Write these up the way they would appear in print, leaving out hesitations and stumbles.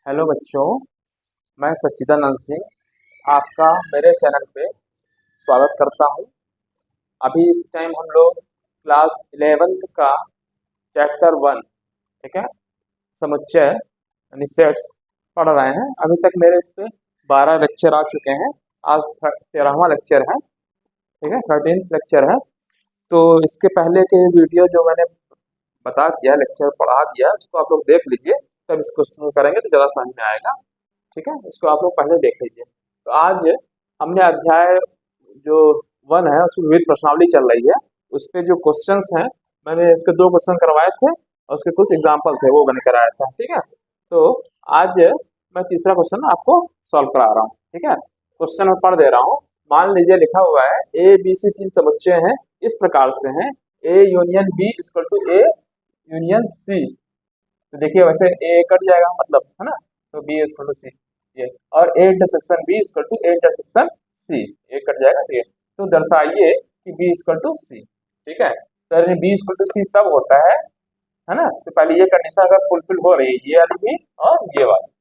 Hello बच्चों, मैं सच्चिदानंद सिंह आपका मेरे चैनल पे स्वागत करता हूँ। अभी इस टाइम हम लोग क्लास 11th का चैप्टर 1, ठीक है, समुच्चय यानी सेट्स पढ़ रहे हैं। अभी तक मेरे इस पे 12 लेक्चर आ चुके हैं। आज 13वां लेक्चर है, ठीक है, 13th लेक्चर है। तो इसके पहले के वीडियो जो मैंने बता दिया, लेक्चर पढ़ा दिया, उसको आप लोग देख लीजिए, तब इस क्वेश्चन को करेंगे तो ज़्यादा समझ में आएगा। ठीक है, इसको आप लोग पहले देख लीजिए। तो आज हमने अध्याय जो 1 है उसमें विविध प्रश्नावली चल रही है। उस पे जो क्वेश्चंस हैं, मैंने इसके 2 क्वेश्चन करवाए थे और उसके कुछ एग्जाम्पल थे, वो मैंने कराया था। ठीक है, तो आज मैं तीसरा क्वेश्चन आपको सॉल्व करा रहा हूँ। ठीक है, क्वेश्चन मैं पढ़ दे रहा हूँ। मान लीजिए लिखा हुआ है ए बी सी 3 समुच्चय हैं, इस प्रकार से हैं A union B equal to A union C. तो देखिए वैसे ए कट जाएगा, मतलब है ना, तो बी इक्वल टू सी ये, और A intersection B equal to A intersection C, A कट जाएगा। तो ये तो दर्शाइए कि बी इक्वल टू सी। ठीक है, तो बी इक्वल टू सी तब होता है ना, तो पहले ये कंडीशन अगर फुलफिल हो रही है, ये वाली भी और ये वाली,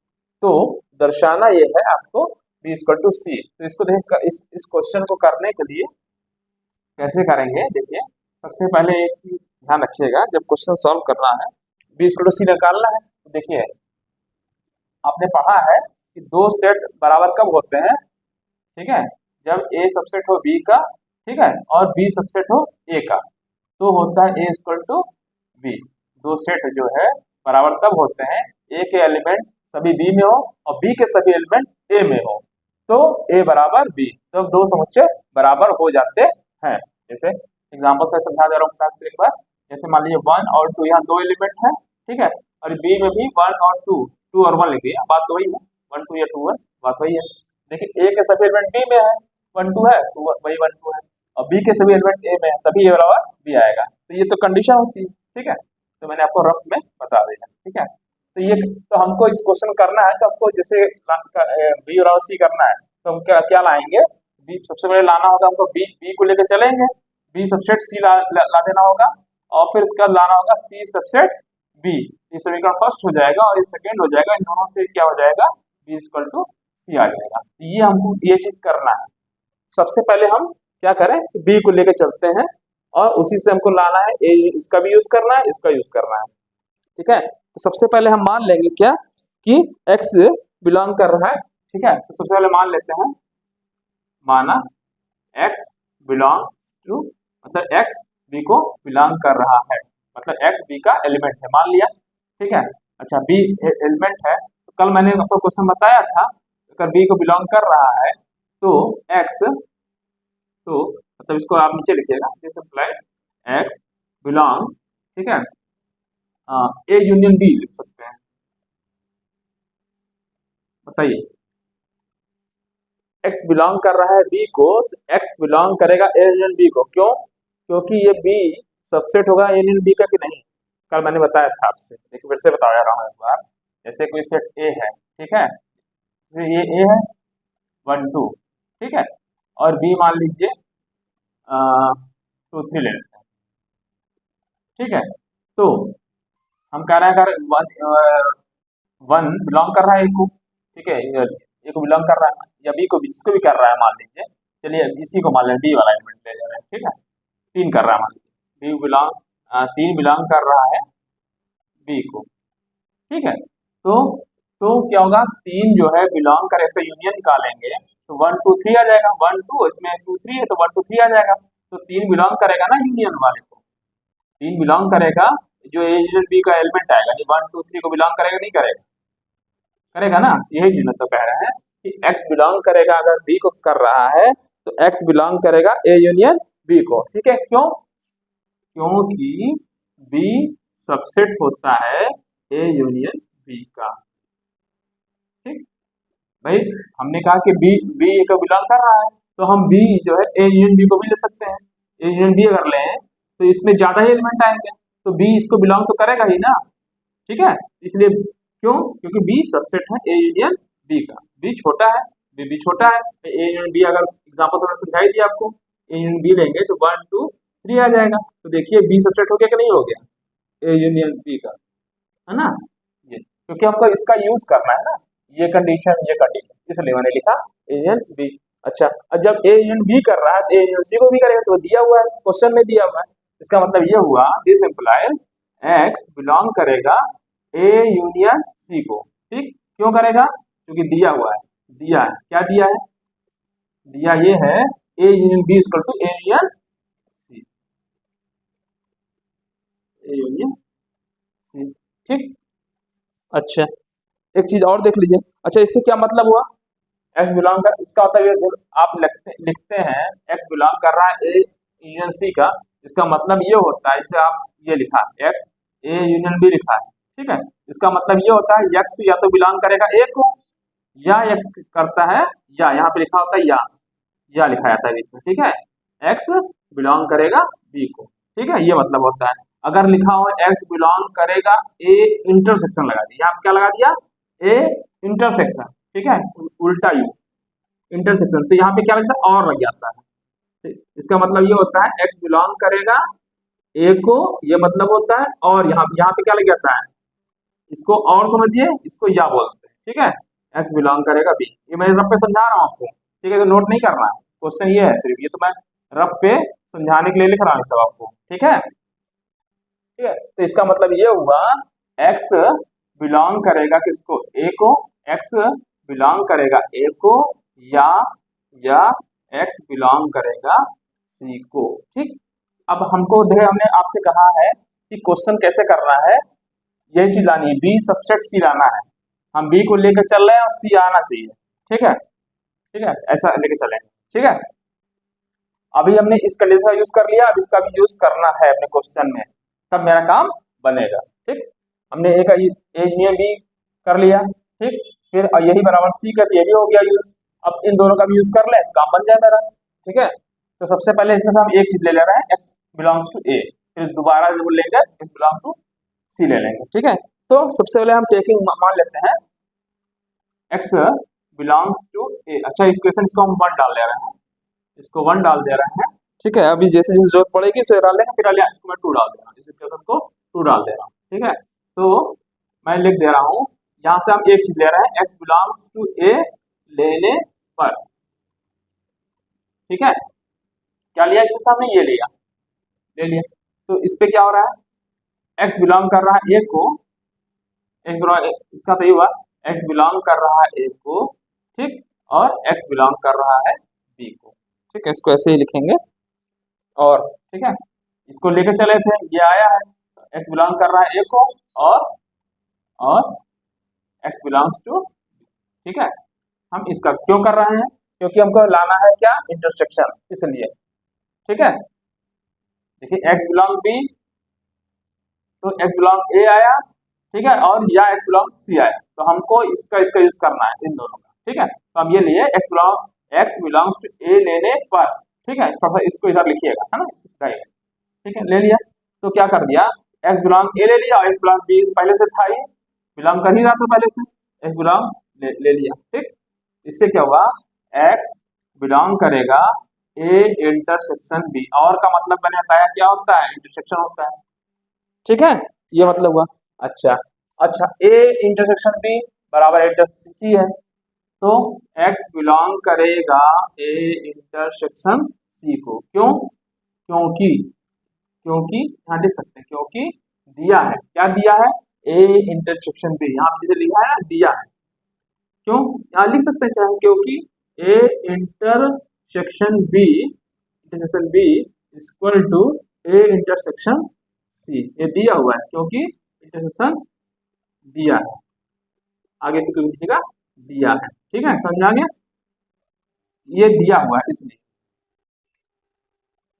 तो दर्शाना ये है आपको बी इक्वल टू सी। तो इसको देख, इस क्वेश्चन को करने के लिए कैसे करेंगे, देखिए सबसे पहले एक चीज ध्यान रखिएगा, जब क्वेश्चन सॉल्व करना है बी इक्वल टू सी निकालना है। तो देखिए आपने पढ़ा है कि दो सेट बराबर कब होते हैं, ठीक है, जब ए सबसेट हो बी का, ठीक है, और बी सबसेट हो ए का, तो होता है ए इक्वल टू बी। दो सेट जो है बराबर तब होते हैं ए के एलिमेंट सभी बी में हो और बी के सभी एलिमेंट ए में हो, तो ए बराबर बी, तो दो समुच्चय बराबर हो जाते हैं। जैसे एग्जाम्पल से समझा दे रहा हूँ से एक बार। जैसे मान लीजिए 1 और 2, यहाँ दो एलिमेंट है, ठीक है, और बी में भी 1 और 2, 2 और 1 लिख दिया, बात तो वही है, 1 2 या 2 1, बात वही है। देखिए ए के सभी एलिमेंट बी में है, 1 2 है तो वही 1 2 है, और बी के सभी एलिमेंट ए में है, तभी ए बराबर बी आएगा। तो ये तो कंडीशन होती है, ठीक है, तो मैंने आपको रफ में बता दिया। ठीक है, तो ये तो हमको इस क्वेश्चन करना है, तो हमको जैसे बी और सी करना है, तो हम क्या क्या लाएंगे, बी सबसे पहले लाना होगा हमको, बी को लेकर चलेंगे, बी सबसेट सी ला देना होगा, और फिर इसका लाना होगा सी सबसेट बी। ये समीकरण फर्स्ट हो जाएगा और ये सेकंड हो जाएगा, इन दोनों से क्या हो जाएगा, बी इक्वल टू सी आ जाएगा। ये हमको ये चीज करना है। सबसे पहले हम क्या करें, बी को लेकर चलते हैं और उसी से हमको लाना है ए, इसका भी यूज करना है, इसका यूज करना है। ठीक है, तो सबसे पहले हम मान लेंगे क्या कि x बिलोंग कर रहा है। ठीक है, तो सबसे पहले मान लेते हैं, माना x बिलोंग टू, मतलब x b को बिलोंग कर रहा है, मतलब x b का एलिमेंट है, मान लिया। ठीक है, अच्छा b एलिमेंट है, तो कल मैंने आपको क्वेश्चन बताया था, अगर b को बिलोंग कर रहा है तो x, तो मतलब इसको आप नीचे लिखिएगा, दिस इंप्लाइज x बिलोंग, ठीक है, ए यूनियन बी लिख सकते हैं। बताइए, x बिलोंग कर रहा है b को, तो x बिलोंग करेगा ए यूनियन बी को, क्यों, क्योंकि ये b सबसेट होगा ए यूनियन बी का कि नहीं, कल मैंने बताया था आपसे, लेकिन फिर से बता रहा हूँ एक बार। जैसे कोई सेट ए है, ठीक है, तो ये ए है 1 2, ठीक है, और बी मान लीजिए 2 3 ले लेते हैं। ठीक है, तो हम कह रहे हैं अगर वन बिलोंग कर रहा है ए को, ठीक है, ए को बिलोंग कर रहा है, या बी को भी, जिसको भी कर रहा है मान लीजिए, चलिए इसी को मान लें, बी वाला एलिमेंट ले जा रहे हैं, ठीक है, 3 कर रहा है मान लीजिए, बी बिलोंग 3 बिलोंग कर रहा है बी को। ठीक है, तो क्या होगा, 3 जो है बिलोंग करे, इसका यूनियन निकालेंगे तो 1 2 3 आ जाएगा, 1 2 इसमें 2 3 है तो 1 2 3 आ जाएगा। तो 3 बिलोंग करेगा ना यूनियन वाले को, 3 बिलोंग करेगा, जो ए यूनियन बी का एलिमेंट आएगा, ये 1 2 3 को बिलोंग करेगा नहीं करेगा, करेगा ना, यही चीज मतलब कह रहे हैं कि x बिलोंग करेगा, अगर b को कर रहा है तो x बिलोंग करेगा ए यूनियन b को। ठीक है, क्यों, क्योंकि b सबसेट होता है ए यूनियन b का। ठीक भाई, हमने कहा कि b को बिलोंग कर रहा है, तो हम b जो है ए यूनियन b को भी ले सकते हैं। ए यूनियन b अगर लें तो इसमें ज्यादा ही एलिमेंट आएंगे, तो b इसको बिलोंग तो करेगा ही ना। ठीक है, इसलिए क्यों, क्योंकि बी सबसेट है ए यूनियन बी का, बी छोटा है, बी छोटा है, तो ए यूनियन बी, अगर एग्जांपल से समझाई दिया आपको, ए यूनियन बी लेंगे तो 1 2 3 आ जाएगा। तो देखिए बी सबसेट हो गया कि नहीं हो गया ए यूनियन बी का, है ना, ये क्योंकि हमको इसका यूज करना है ना, ये कंडीशन इसलिए मैंने लिखा ए यूनियन बी। अच्छा, और जब ए यूनियन बी कर रहा है तो ए यूनियन सी को भी करेगा, तो दिया हुआ है, क्वेश्चन में दिया हुआ है। इसका मतलब ये हुआ, दिस इम्प्लाइज एक्स बिलोंग करेगा ए यूनियन सी को। ठीक, क्यों करेगा? क्योंकि दिया हुआ है। दिया है, क्या दिया है? दिया ये है A union B equal to A union C, A union C. ठीक, अच्छा एक चीज और देख लीजिए। अच्छा, इससे क्या मतलब हुआ? एक्स बिलोंग कर, इसका मतलब ये जब आप लिखते हैं एक्स बिलोंग कर रहा है ए यूनियन सी का, इसका मतलब ये होता है, इसे आप ये लिखा एक्स ए यूनियन बी लिखा है। ठीक है, इसका मतलब ये होता है एक्स या तो बिलोंग करेगा ए को, या एक्स करता है, या यहाँ पे लिखा होता है या लिखा जाता है बीच में। ठीक है, एक्स बिलोंग करेगा बी को। ठीक है, ये मतलब होता है। अगर लिखा हो एक्स बिलोंग करेगा ए इंटरसेक्शन लगा दिया, यहाँ पे क्या लगा दिया? A intersection. ठीक है, उल्टा यू इंटरसेक्शन, तो यहाँ पे क्या लगता है? और लग जाता है। ठीक? इसका मतलब ये होता है एक्स बिलोंग करेगा ए को, ये मतलब होता है, और यहाँ पे क्या लग जाता है? इसको और समझिए, इसको या बोलते हैं। ठीक है, एक्स बिलोंग करेगा बी, ये मैं रफ पे समझा रहा हूँ आपको। ठीक है, तो नोट नहीं करना है, क्वेश्चन ये है सिर्फ, ये तो मैं रफ पे समझाने के लिए लिख रहा हूँ सब आपको। ठीक है, ठीक है, तो इसका मतलब ये हुआ एक्स बिलोंग करेगा किसको? ए को। एक्स बिलोंग करेगा ए को, या एक्स बिलोंग करेगा सी को। ठीक, अब हमने आपसे कहा है कि क्वेश्चन कैसे करना है, यही चीज लानी है, बी सबसेट सी लाना है। हम बी को लेकर चल रहे हैं और सी आना चाहिए। ठीक है, ठीक है, ऐसा लेके चलेंगे। ठीक है, अभी हमने इस कंडीशन का यूज कर लिया, अब इसका भी यूज करना है अपने क्वेश्चन में, तब मेरा काम बनेगा। ठीक, हमने ए का ए यूनियन बी कर लिया। ठीक, फिर यही बराबर सी का, ये भी हो गया यूज। अब इन दोनों का भी यूज कर ले तो काम बन जाए मेरा। ठीक है, तो सबसे पहले इसमें से हम एक चीज ले ले रहे हैं, एक्स बिलोंग्स टू ए, फिर दोबारा जब लेंगे एक्स बिलोंग टू सी ले लेंगे। ठीक है, तो सबसे पहले हम टेकिंग मान लेते हैं एक्स बिलोंग्स टू ए। अच्छा, इक्वेशन इसको हम 1 डाल दे रहे हैं, इसको 1 डाल दे रहे हैं। ठीक है, अभी जैसे जैसे जरूरत पड़ेगी इसे डाल देंगे, फिर इसको मैं 2 डाल दे रहा हूँ, इस इक्वेशन को 2 डाल दे रहा हूँ। ठीक है, तो मैं लिख दे रहा हूँ, यहाँ से हम एक चीज ले रहे हैं, एक्स बिलोंग्स टू ए लेने पर। ठीक है, क्या लिया इसके सामने? ये लिया, ले लिया। तो इस पे क्या हो रहा है? एक्स बिलोंग कर रहा है ए को, इसका तो ये हुआ एक्स बिलोंग कर रहा है ए को, ठीक, और एक्स बिलोंग कर रहा है बी को। ठीक है, इसको ऐसे ही लिखेंगे। और ठीक है, इसको लेकर चले थे, ये आया है, एक्स बिलोंग कर रहा है ए को, और एक्स बिलोंग्स टू। ठीक है, हम इसका क्यों कर रहे हैं? क्योंकि हमको लाना है क्या? इंटरसेक्शन, इसलिए। ठीक है, देखिए एक्स बिलोंग बी, तो एक्स बिलोंग ए आया। ठीक है, और या एक्स बिलोंग सी आया, तो हमको इसका यूज करना है इन दोनों का। ठीक है, तो हम ये लिए एक्स बिलोंग्स टू ए लेने पर। ठीक है, थोड़ा सा इसको इधर लिखिएगा, है ना, इसकी सिखाई। ठीक है, ले लिया, तो क्या कर दिया? एक्स बिलोंग ए ले लिया, और एक्स बिलोंग बी पहले से था ही, बिलोंग कर ही रहा था पहले से, एक्स बिलोंग ले लिया। ठीक, इससे क्या हुआ? एक्स बिलोंग करेगा ए इंटरसेक्शन बी, और का मतलब मैंने बताया क्या होता है? इंटरसेक्शन होता है। ठीक है, ये मतलब हुआ। अच्छा, अच्छा, ए इंटरसेक्शन बी बराबर इंटरसेक्शन सी है, तो एक्स बिलोंग करेगा ए इंटरसेक्शन सी को। क्यों? क्योंकि यहाँ देख सकते हैं, क्योंकि दिया है, क्या दिया है? ए इंटरसेक्शन बी, यहाँ पे जैसे लिखा है ना, दिया है। क्यों? यहाँ लिख सकते हैं चाहे, क्योंकि A intersection B equal to A intersection C, ये दिया हुआ है, क्योंकि इंटरसेक्शन दिया है। आगे से क्यों लिखिएगा? दिया है। ठीक है, समझ आ गया? ये दिया हुआ है इसलिए।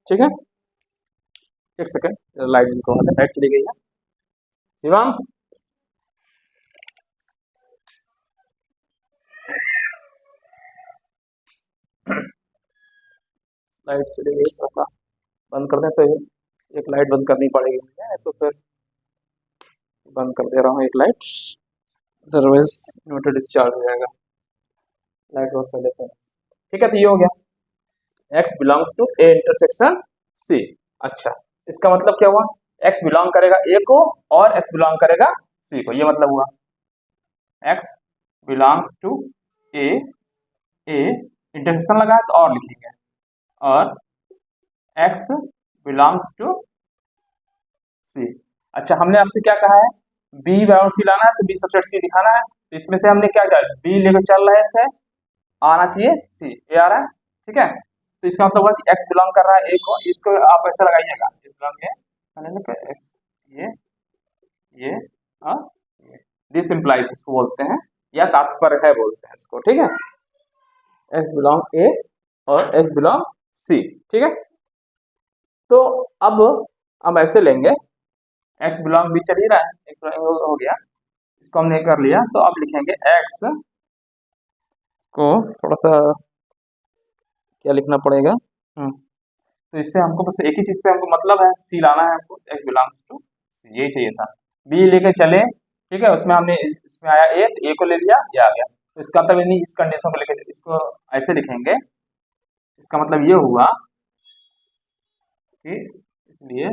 ठीक है, एक सेकंड, लाइट इनको लाइट चली गई है। शिवम, लाइट चली गई, थोड़ा सा बंद कर दें। तो एक लाइट बंद करनी पड़ेगी मुझे, तो फिर बंद कर दे रहा हूँ एक लाइट, अदरवाइज इन्वर्टर डिस्चार्ज हो जाएगा। लाइट बहुत पहले से। ठीक है, तो ये हो गया x belongs to A intersection C. अच्छा, इसका मतलब क्या हुआ? एक्स बिलोंग करेगा ए को, और एक्स बिलोंग करेगा सी को, ये मतलब हुआ। X belongs to A, A intersection लगा है तो और लिखेंगे, और एक्स बिलोंग्स टू सी। अच्छा, हमने आपसे क्या कहा है, बी बराबर सी लाना है तो बी सबसेट सी दिखाना है, तो इसमें से हमने क्या किया, बी लेकर चल रहे थे, आना चाहिए सी, ये आ रहा है, ठीक है। तो इसका मतलब हुआ कि एक्स बिलोंग कर रहा है ए को, इसको आप ऐसे लगाइएगा, एक्स ये और ये, दिस इम्प्लाइज इसको बोलते हैं, या तात्पर्य है बोलते हैं इसको, ठीक है। एक्स बिलोंग ए और एक्स बिलोंग सी, ठीक है। तो अब हम ऐसे लेंगे, एक्स बिलोंग बी चल ही रहा है, एक हो गया, इसको हमने कर लिया, तो अब लिखेंगे एक्स को थोड़ा सा क्या लिखना पड़ेगा, तो इससे हमको बस एक ही चीज से हमको मतलब है, सी लाना है हमको, एक्स बिलोंग्स टू सी, यही चाहिए था। बी लेके चले, ठीक है, उसमें हमने इसमें आया ए, तो ए को ले लिया, ये आ गया, तो इसका मतलब नहीं, इस कंडीशन को लेके इसको ऐसे लिखेंगे, इसका मतलब ये हुआ कि, इसलिए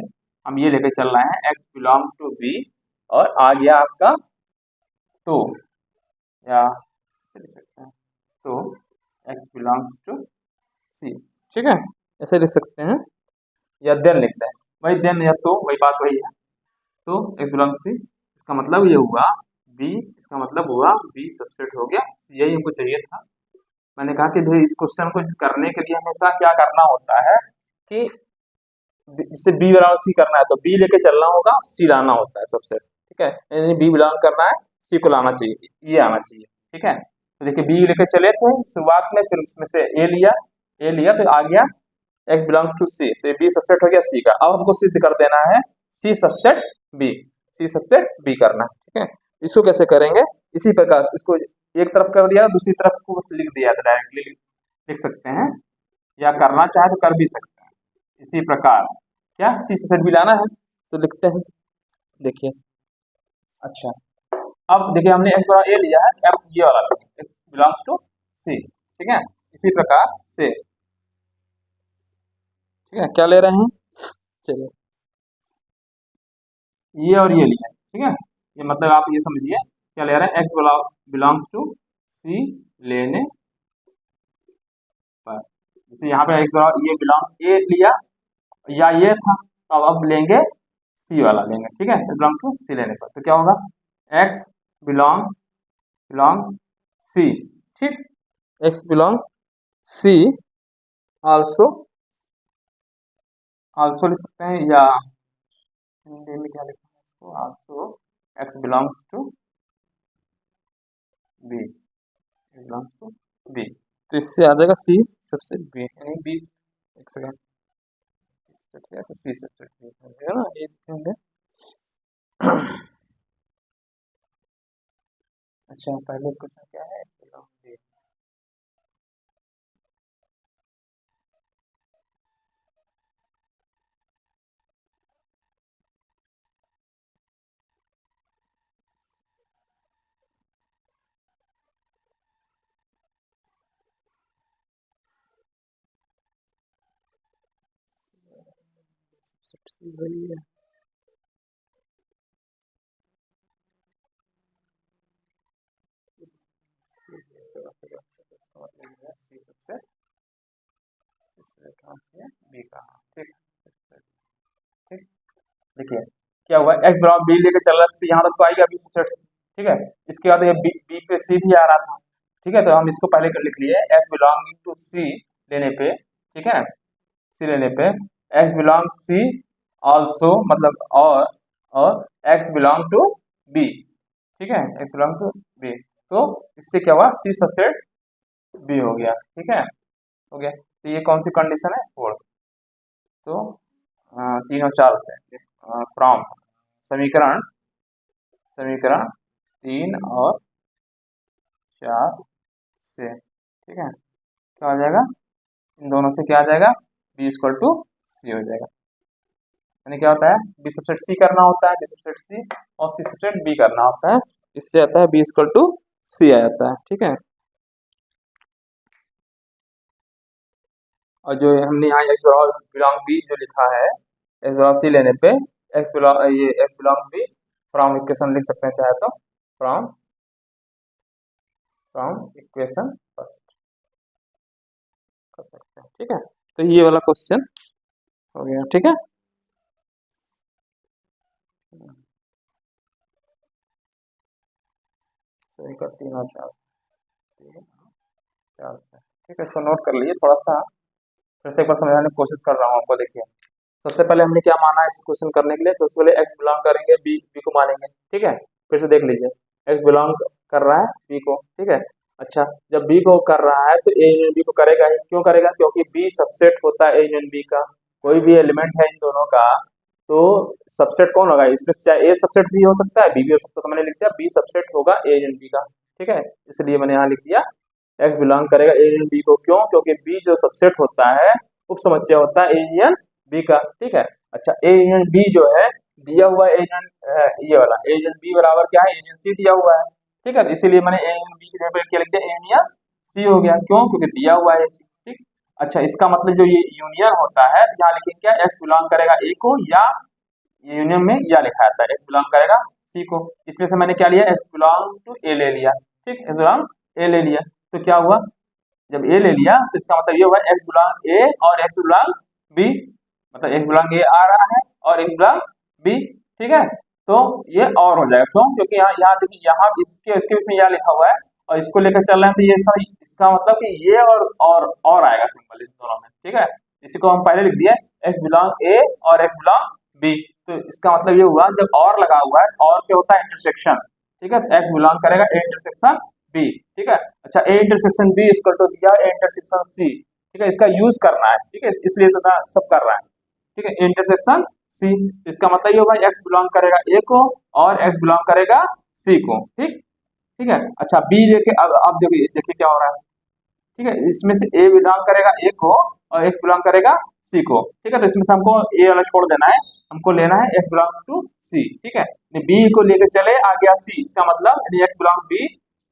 हम ये लेके चल रहे हैं एक्स बिलोंग टू बी, और आ गया आपका तो, या ऐसे लिख सकते हैं, तो एक्स बिलोंग्स टू सी, ठीक है, ऐसे लिख सकते हैं, या देन लिखते हैं, वही देन या तो वही बात वही है, तो एक्स बिलोंग्स सी, इसका मतलब ये हुआ बी, इसका मतलब हुआ बी सबसेट हो गया सी, यही हमको चाहिए था। मैंने कहा कि भाई इस क्वेश्चन को करने के लिए हमेशा क्या करना होता है कि जिससे बी बराबर सी करना है तो बी लेके चलना होगा, सी लाना होता है सबसेट, ठीक है, यानी बी बिलोंग करना है, सी को लाना चाहिए, ये आना चाहिए, ठीक है। तो देखिए बी लेके चले थे शुरुआत में, फिर उसमें से ए लिया, तो आ गया एक्स बिलोंग्स टू सी, तो बी सबसेट हो गया सी का। अब हमको सिद्ध कर देना है सी सबसेट बी, सी सबसेट बी करना, ठीक है। इसको कैसे करेंगे, इसी प्रकार इसको एक तरफ कर दिया, दूसरी तरफ को बस लिख दिया, तो डायरेक्टली लिख सकते हैं, या करना चाहे तो कर भी सकते हैं इसी प्रकार। क्या सी सबसेट बी लाना है, तो लिखते हैं, देखिए। अच्छा, अब देखिए हमने एक्स बराबर ए लिया है, एफ ये वाला एक्स बिलोंग्स टू सी, ठीक है, इसी प्रकार से, ठीक है, क्या ले रहे हैं, चलिए ये और ये लिया, ठीक है, ये मतलब आप ये समझिए क्या ले रहे हैं, एक्स बिलोंग्स टू सी लेने पर, जैसे यहाँ पे एक्स बराबर ये बिलोंग ए लिया, या ये था, तो अब लेंगे सी वाला लेंगे, ठीक है, बिलोंग टू सी लेने पर, तो क्या होगा, एक्स बिलोंग बिलोंग सी, ठीक, एक्स बिलोंग सी आल्सो, आल्सो लिख सकते हैं, या हिंदी में क्या लिखना है इसको, also x belongs to B, belongs to B, तो इससे आ जाएगा सी सबसे बी, यानी बी, एक सेकंड, तो सी सबसे बी हो जाएगा ना, ये लिखेंगे। अच्छा, पहले क्वेश्चन क्या है, सबसे वही है, सी सबसे बी का, ठीक, ठीक, देखिए क्या हुआ, एक्स बराबर बी लेके चल रहा था, तो यहाँ तक तो आएगा बी सबसेट, ठीक है, इसके बाद ये बी, बी पे सी भी आ रहा था, ठीक है, तो हम इसको पहले कर लिख लिए, एक्स बिलोंगिंग टू सी लेने पे, ठीक है, सी लेने पे एक्स बिलोंग सी ऑल्सो, मतलब और एक्स बिलोंग टू बी, ठीक है, एक्स बिलोंग टू बी, तो इससे क्या हुआ, सी सबसेट बी हो गया, ठीक है, हो गया, तो ये कौन सी कंडीशन है, फोर्थ, तो 3 और 4 से, फ्रॉम समीकरण समीकरण 3 और 4 से, ठीक है, क्या हो जाएगा, इन दोनों से क्या आ जाएगा, बी इक्वल टू सी हो जाएगा, यानी क्या होता है, बी सबसेट सी करना होता है, बी सबसेट सी और सी सबसेट बी करना होता है, इससे आता है बी इक्वल टू सी आ जाता है, ठीक है। और जो हमने यहाँ एक्स बिलोंग बी जो लिखा है, एक्स बिलोंग सी लेने पे x belong B from equation लिख सकते हैं चाहे तो, फ्रॉम फ्रॉम इक्वेशन फर्स्ट कर सकते हैं। ठीक है, तो ये वाला क्वेश्चन हो गया। ठीक है, सही का 3 और 4, 3 4 से। ठीक है, इसको नोट कर लीजिए। थोड़ा सा फिर से एक बार समझाने की कोशिश कर रहा हूँ आपको। देखिए, सबसे पहले हमने क्या माना है इस क्वेश्चन करने के लिए, तो सबसे पहले एक्स बिलोंग करेंगे, बी बी को मानेंगे। ठीक है, फिर से देख लीजिए, एक्स बिलोंग कर रहा है बी को। ठीक है, अच्छा, जब बी को कर रहा है तो ए यूनियन बी को करेगा ही। क्यों करेगा? क्योंकि बी सबसेट होता है ए यूनियन बी का। कोई भी एलिमेंट है इन दोनों का तो सबसेट कौन होगा इसमें? चाहे ए सबसेट भी हो सकता है, बी भी हो सकता है। तो मैंने लिख दिया बी सबसेट होगा ए यूनियन बी का। ठीक है, इसलिए मैंने यहाँ लिख दिया एक्स बिलोंग करेगा ए यूनियन बी को। क्यों? क्योंकि बी जो सबसेट होता है उप समुच्चय होता है ए यूनियन बी का। ठीक है, अच्छा, ए यूनियन बी जो है दिया हुआ ए यूनियन ये वाला ए यूनियन बी बराबर क्या है? ए यूनियन सी दिया हुआ है। ठीक है, इसीलिए मैंने ए यूनियन बी की जगह पे क्या लिख दिया? ए यूनियन सी हो गया। क्यों? क्योंकि दिया हुआ है। ठीक, अच्छा, इसका मतलब जो ये यूनियन होता है, यहाँ लिखेंगे क्या? एक्स बिलोंग करेगा ए को, या यूनियन में या लिखा जाता है एक्स बिलोंग करेगा सी को। इसमें से मैंने क्या लिया? एक्स बिलोंग टू ए ले लिया। ठीक, एक्स बिलोंग ए ले लिया। तो क्या हुआ? जब ए ले लिया तो इसका मतलब ये हुआ एक्स बिलोंग ए और एक्स बिलोंग बी, मतलब एक्स बिलोंग ए आ रहा है और एक्स बिलोंग बी। ठीक है, तो ये और हो जाएगा। क्यों? क्योंकि यहाँ यहाँ देखिए, यहाँ इसके इसके बीच में यह लिखा हुआ है और इसको लेकर चल रहे हैं, तो ये इसका मतलब कि ये और आएगा सिंबल इस दोनों में। ठीक है, इसी को हम पहले लिख दिए एक्स बिलोंग ए और एक्स बिलोंग बी। तो इसका मतलब ये हुआ जब और लगा हुआ है, और क्या होता है? इंटरसेक्शन। ठीक है, तो एक्स बिलोंग करेगा ए इंटरसेक्शन बी। ठीक है, अच्छा, A intersection B equal to दिया ए इंटरसेक्शन सी। ठीक है, इसका यूज करना है। ठीक है, इसलिए तो मैं सब कर रहा है। ठीक है, इंटरसेक्शन सी, इसका मतलब ये होगा एक्स बिलोंग करेगा ए को और एक्स बिलोंग करेगा सी को। ठीक, ठीक है, अच्छा, बी लेके अब देखिए देखिए क्या हो रहा है। ठीक है, इसमें से ए बिलोंग करेगा ए को और एक्स बिलोंग करेगा सी को। ठीक है, तो इसमें से हमको ए वाला छोड़ देना है, हमको लेना है एक्स बिलोंग टू सी। ठीक है, बी को लेकर चले, आ गया सी, इसका मतलब यदि एक्स बिलोंग बी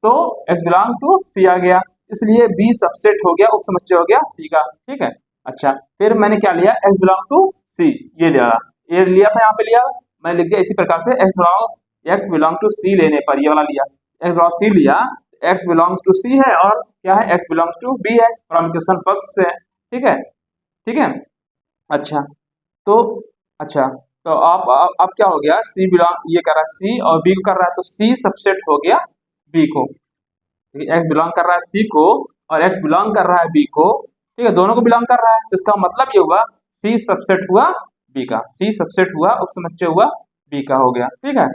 तो एक्स बिलोंग टू सी आ गया, इसलिए बी सबसेट हो गया, उप समुच्चय हो गया सी का। ठीक है, अच्छा, फिर मैंने क्या लिया? एक्स बिलोंग टू सी, ये लिया, ये लिया था, यहाँ पे लिया, मैं लिख दिया इसी प्रकार से एक्स बिलोंग टू सी लेने पर ये वाला लिया, एक्स बिलोंग सी लिया, एक्स बिलोंग्स टू सी है और क्या है? एक्स बिलोंग्स टू बी है, फ्रॉम क्वेश्चन फर्स्ट से है। ठीक है, ठीक है, अच्छा, तो अच्छा, तो अब क्या हो गया? सी बिलोंग, ये कर रहा है सी और बी को कर रहा है, तो सी सबसेट हो गया बी को। एक्स बिलोंग कर रहा है सी को और एक्स बिलोंग कर रहा है बी को। ठीक है, दोनों को बिलोंग कर रहा है, तो इसका मतलब ये हुआ सी सबसेट हुआ बी का, सी सबसेट हुआ, उप समुच्चय हुआ बी का हो गया। ठीक है,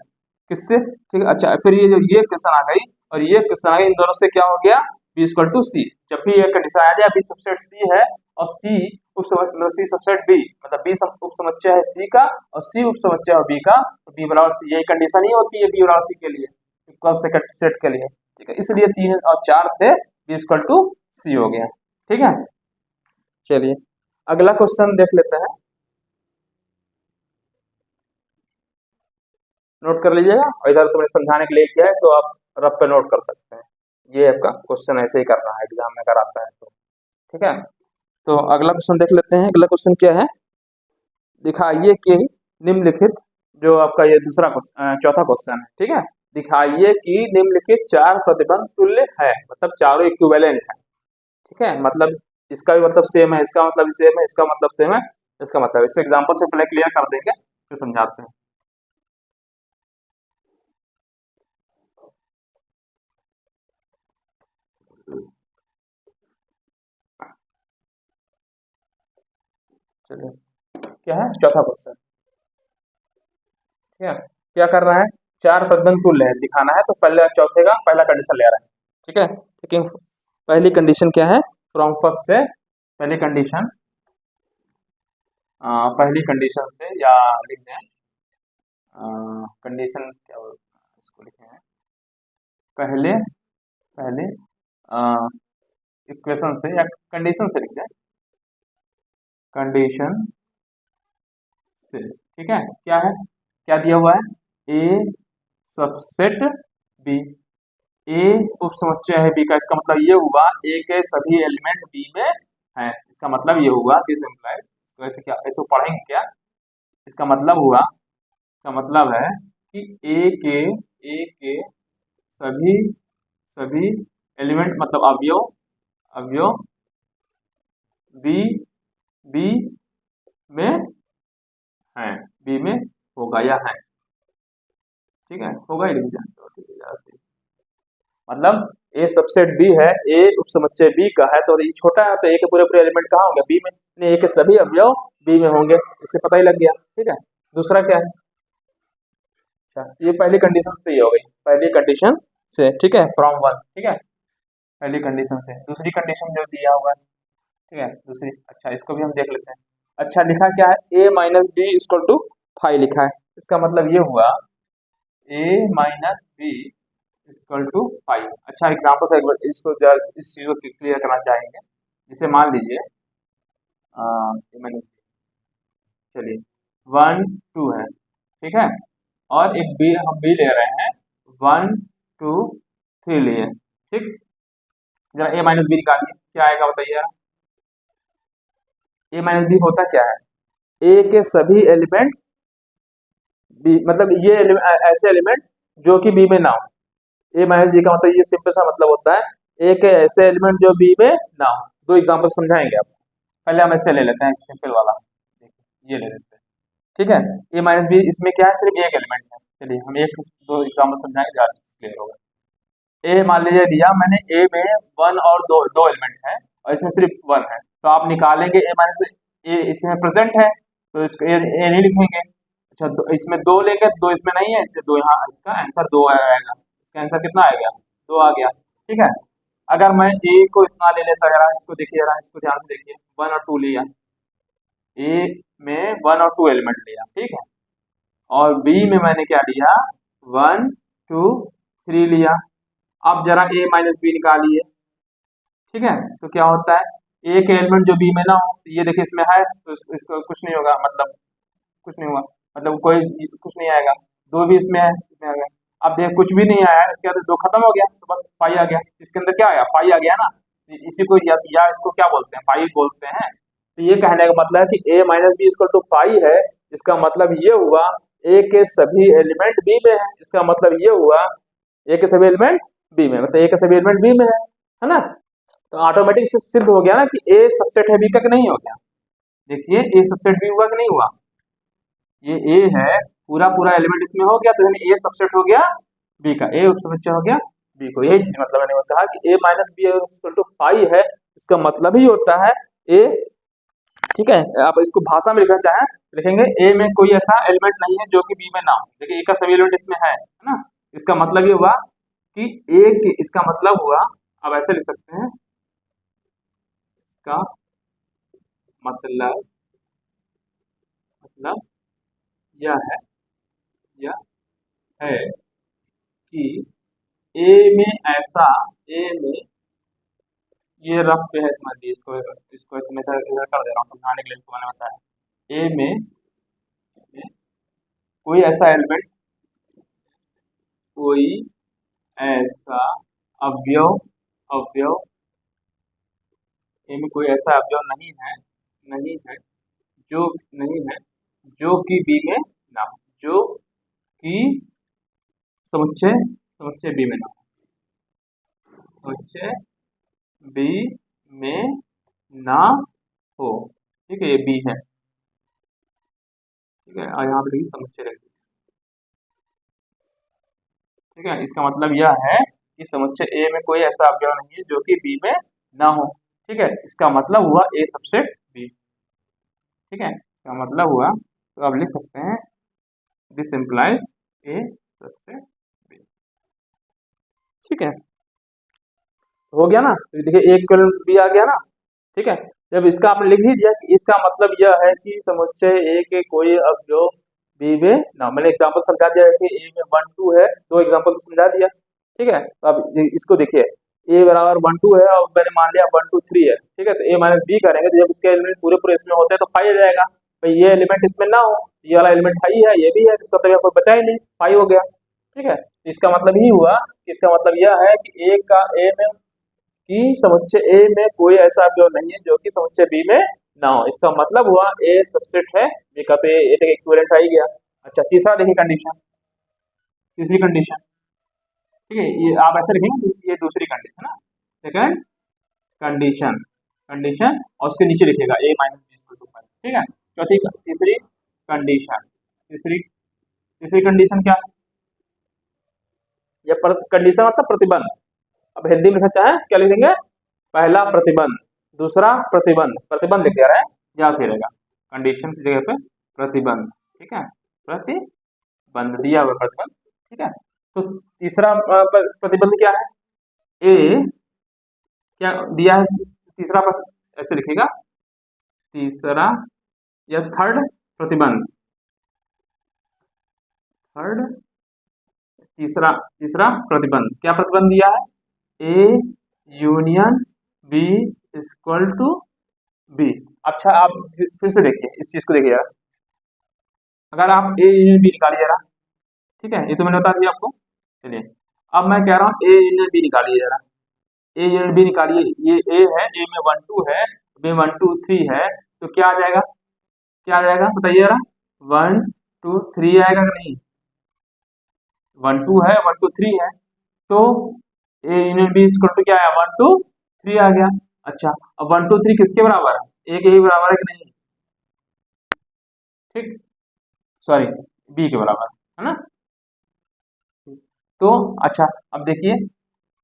किससे? ठीक है, अच्छा, फिर ये जो ये क्वेश्चन आ गई और ये क्वेश्चन आ गई, इन दोनों से क्या हो गया? बी इक्वल टू सी। जब भी ये कंडीशन आ जाए बी सबसेट सी है और सी उप समुच्चय, मतलब सी सबसेट बी, मतलब बी उप समुच्चय है सी का और सी उप समुच्चय है बी का, तो बी बराबर सी, यही कंडीशन ही होती है बी बराबर सी के लिए, इक्वल सेट के लिए। ठीक है, इसलिए 3 और 4 से बी इक्वल टू सी हो गया। ठीक है, चलिए अगला क्वेश्चन देख लेते हैं, नोट कर लीजिएगा, और इधर तुमने समझाने के लिए किया है तो आप रफ पे नोट कर सकते हैं। ये आपका क्वेश्चन ऐसे ही करना है, एग्जाम में कराता है तो। ठीक है, तो अगला क्वेश्चन देख लेते हैं। अगला क्वेश्चन क्या है? दिखाइए कि निम्नलिखित, जो आपका ये दूसरा क्वेश्चन, चौथा क्वेश्चन है। ठीक है, दिखाइए कि निम्नलिखित 4 प्रतिबंध तुल्य है, मतलब चारों इक्विवेलेंट है। ठीक है, मतलब इसका भी मतलब सेम है, इसका मतलब सेम है, इसका मतलब सेम है, इसका मतलब, इसको एग्जांपल से पहले क्लियर कर देंगे फिर समझाते हैं। चलिए, क्या है? चौथा क्वेश्चन। ठीक है, क्या कर रहा है? 4 प्रतिबंध तुल्य है दिखाना है, तो पहले चौथे का पहला कंडीशन ले रहा है। ठीक है, लेकिन पहली कंडीशन क्या है? फ्रॉम फर्स्ट से पहली कंडीशन, पहली कंडीशन से, या लिख दें कंडीशन क्या इसको लिखे हैं, पहले पहले इक्वेशन से या कंडीशन से लिख दें, कंडीशन से। ठीक है, क्या है? क्या दिया हुआ है? ए सबसेट बी, ए उप समुच्चय है बी का, इसका मतलब ये हुआ ए के सभी एलिमेंट बी में हैं। इसका मतलब ये हुआ, दिस इम्प्लाइज, इसको ऐसे क्या, ऐसे पढ़ेंगे क्या? इसका मतलब हुआ, इसका मतलब है कि ए के सभी सभी एलिमेंट मतलब अवयव, अवयव बी, बी में है, बी में होगा या है, ठीक है, होगा ही नहीं जानते हो, ठीक है यार, मतलब ए सबसेट बी है, ए उपसमुच्चय बी का है, तो ये छोटा है तो ए के पूरे पूरे एलिमेंट कहाँ होंगे, बी में, ए के सभी अवयव बी में होंगे, इससे पता ही लग गया, ठीक है। दूसरा क्या है, अच्छा ये पहली कंडीशन से ये हो गई, पहली कंडीशन से, ठीक है, फ्रॉम वन, ठीक है, पहली कंडीशन से। दूसरी कंडीशन जो दिया हुआ है, ठीक है, दूसरी, अच्छा इसको भी हम देख लेते हैं। अच्छा लिखा क्या है, A minus B equal to 5 लिखा है, इसका मतलब ये हुआ ए माइनस बी इक्वल टू 5। अच्छा एग्जाम्पल से एक बार इसको इस चीज को क्लियर करना चाहेंगे, जिसे मान लीजिए चलिए 1 2 है, ठीक है, और एक बी हम बी ले रहे हैं, 1 2 3 लिए, ठीक, जरा ए माइनस बी निकालिए क्या आएगा बताइए। ए माइनस बी होता क्या है, ए के सभी एलिमेंट बी, मतलब ये ऐसे एलिमेंट जो कि बी में ना हो, ए माइनस बी का मतलब ये सिंपल सा मतलब होता है ए के ऐसे एलिमेंट जो बी में ना हो। दो एग्जांपल समझाएंगे आपको, पहले हम ऐसे ले लेते हैं सिंपल वाला, ये ले लेते हैं, ठीक है, ए माइनस बी इसमें क्या है, सिर्फ एक एलिमेंट है, चलिए हम एक दो एग्जांपल समझाएंगे, ज़्यादा चीज क्लियर होगा। ए मान लीजिए दिया मैंने, ए में वन और दो दो एलिमेंट है और इसमें सिर्फ वन है, तो आप निकालेंगे ए माइनस, ए इसमें प्रेजेंट है तो इसको ए नहीं लिखेंगे, अच्छा इसमें दो लेंगे, दो इसमें नहीं है इसलिए दो, यहाँ इसका आंसर दो आएगा, इसका आंसर कितना आ गया, दो आ गया, ठीक है। अगर मैं ए को इतना ले लेता, जरा इसको देखिए, जरा इसको ध्यान से देखिए, वन और टू लिया, ए में वन और टू एलिमेंट लिया, ठीक है, और बी में मैंने क्या लिया, वन टू थ्री लिया। अब जरा ए माइनस बी निकालिए, ठीक है, तो क्या होता है, एक एलिमेंट जो बी में ना हो, तो ये देखिए इसमें है तो इसको कुछ नहीं होगा, मतलब कुछ नहीं हुआ, मतलब कोई कुछ नहीं आएगा, दो भी इसमें है, इसमें आ गया। अब देख कुछ भी नहीं आया, इसके बाद दो खत्म हो गया तो बस फाइव आ गया, इसके अंदर क्या आया, फाइव आ गया ना, इसी को या इसको क्या बोलते हैं, फाइव बोलते हैं। तो ये कहने का मतलब है कि A minus B equal to five है, इसका मतलब ये हुआ ए के सभी एलिमेंट बी में है, इसका मतलब ये हुआ ए के सभी एलिमेंट बी में, मतलब ए के सभी एलिमेंट बी में है ना, तो ऑटोमेटिक से सिद्ध हो गया ना कि ए सबसेट है बी का, कि नहीं हो गया, देखिए ए सबसेट बी हुआ कि नहीं हुआ, ये ए है, पूरा पूरा एलिमेंट इसमें हो गया, तो यानी ए सबसेट हो गया बी का, ए उपसमुच्चय हो गया बी को, यही चीज मतलब मैंने कहा कि A minus B equal to five है, इसका मतलब ही होता है ए, ठीक है, आप इसको भाषा में लिखना चाहें लिखेंगे ए में कोई ऐसा एलिमेंट नहीं है जो कि बी में ना हो, देखिए ए का सभी एलिमेंट इसमें है ना, इसका मतलब ये हुआ कि ए के, इसका मतलब हुआ, अब ऐसे लिख सकते हैं, इसका मतलब मतलब यह है कि ए में ऐसा, ए में, ये रफ पे है समझ लीजिए, इसको ऐसे मैं इधर कर दे रहा हूँ समझाने के लिए, इसको मैंने बताया, में कोई ऐसा एलिमेंट, कोई ऐसा अवयव, अवयव ए में कोई ऐसा अवयव नहीं है, नहीं है जो, नहीं है जो कि बी में ना हो, जो कि समुच्चय, समुच्चय बी में ना हो, समुच्चय बी में ना हो, ठीक है, ये बी है, ठीक है, और यहाँ पे देखिए समुच्चय रख दीजिए, ठीक है, इसका मतलब यह है कि समुच्चय ए में कोई ऐसा अवयव नहीं है जो कि बी में ना हो, ठीक है, इसका मतलब हुआ ए सबसेट बी, ठीक है, इसका मतलब हुआ, तो अब लिख सकते हैं this implies A subset B, ठीक है, हो गया ना, तो देखिए एक बी आ गया ना, ठीक है, जब इसका आपने लिख ही दिया कि इसका मतलब यह है कि समुच्चय ए के कोई अवयव बी में ना, मैंने एग्जांपल समझा दिया कि ए में वन टू है, दो एग्जांपल से समझा दिया, ठीक है, तो अब इसको देखिए, ए बराबर वन टू है और मैंने मान लिया वन टू थ्री है, ठीक है, तो ए माइनस बी करेंगे तो जब इसके एलिमेंट पूरे पूरे इसमें होते हैं तो फाइव आ जाएगा, भाई ये एलिमेंट इसमें ना हो, ये वाला एलिमेंट हाई है, ये भी है, इसका तो कोई बचा ही नहीं, फाइव हो गया, ठीक है, इसका मतलब ही हुआ, इसका मतलब यह है कि ए का, ए में कि समुच्चय ए में कोई ऐसा अवयव नहीं है जो कि समुच्चय बी में ना हो, इसका मतलब हुआ ए सबसेट है बी का, तो ए का इक्विवेलेंट आ ही गया। अच्छा तीसरा देखिए कंडीशन, तीसरी कंडीशन, ठीक है, ये आप ऐसे लिखेंगे, ये दूसरी कंडीशन ना, सेकंड कंडीशन, कंडीशन और उसके नीचे लिखेगा a minus B equal to 5, ठीक है। तीसरी कंडीशन, तीसरी कंडीशन क्या है? ये कंडीशन मतलब प्रतिबंध। अब हिंदी में लिखना चाहे क्या लिखेंगे? पहला प्रतिबंध, दूसरा प्रतिबंध, प्रतिबंध लिख रहे हैं यहाँ से रहेगा कंडीशन की जगह पे प्रतिबंध, ठीक है। प्रतिबंध दिया हुआ प्रतिबंध, ठीक है। तो तीसरा प्रतिबंध क्या है? ए क्या दिया है? तीसरा ऐसे लिखेगा तीसरा या थर्ड प्रतिबंध, थर्ड तीसरा तीसरा प्रतिबंध क्या प्रतिबंध दिया है? A union B equal to B. अच्छा आप फिर से देखिए इस चीज को देखिए यार, अगर आप ए यूनियन बी निकालिए जरा, ठीक है, ये तो मैंने बता दिया आपको। चलिए अब मैं कह रहा हूँ ए यूनियन बी निकालिए जरा, ए यूनियन बी निकालिए। ये ए है, ए में 1 2 है, बी 1 2 3 है, तो क्या आ जाएगा? क्या आ जाएगा बताइए जरा? 1 2 3 आएगा कि नहीं? 1 2 है, 1 2 3 है, तो A union B equal to क्या है? 1 2 3 आ गया। अच्छा अब 1 2 3 किसके बराबर है? ए के ही बराबर है कि नहीं? ठीक, सॉरी बी के बराबर है ना। तो अच्छा अब देखिए,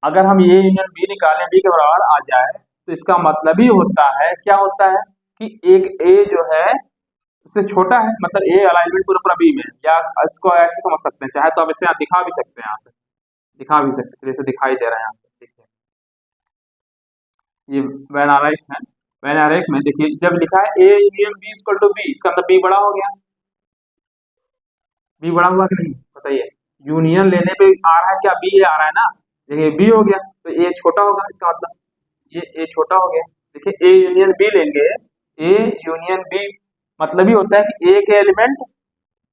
अगर हम ये यूनियन बी निकालें बी के बराबर आ जाए तो इसका मतलब ही होता है, क्या होता है कि एक ए जो है उससे छोटा है, मतलब ए अलाइनमेंट पूरा पूरा बी में, या इसको ऐसे समझ सकते हैं, चाहे तो आप इसे यहाँ दिखा भी सकते हैं, यहाँ पे दिखा भी सकते हैं, जैसे दिखाई दे रहा है यहाँ पे, देखिए ये वैन आरेख है। वैन आरेख में देखिए जब लिखा है A union B equal to B, इसका मतलब बी बड़ा हो गया, बी बड़ा हुआ कि नहीं बताइए? यूनियन लेने पे आ रहा है क्या? बी आ रहा है ना, देखिए बी हो गया तो ए छोटा होगा, इसका मतलब ये ए छोटा हो गया। देखिए ए यूनियन बी लेंगे, ए यूनियन बी मतलब ही होता है कि ए के एलिमेंट,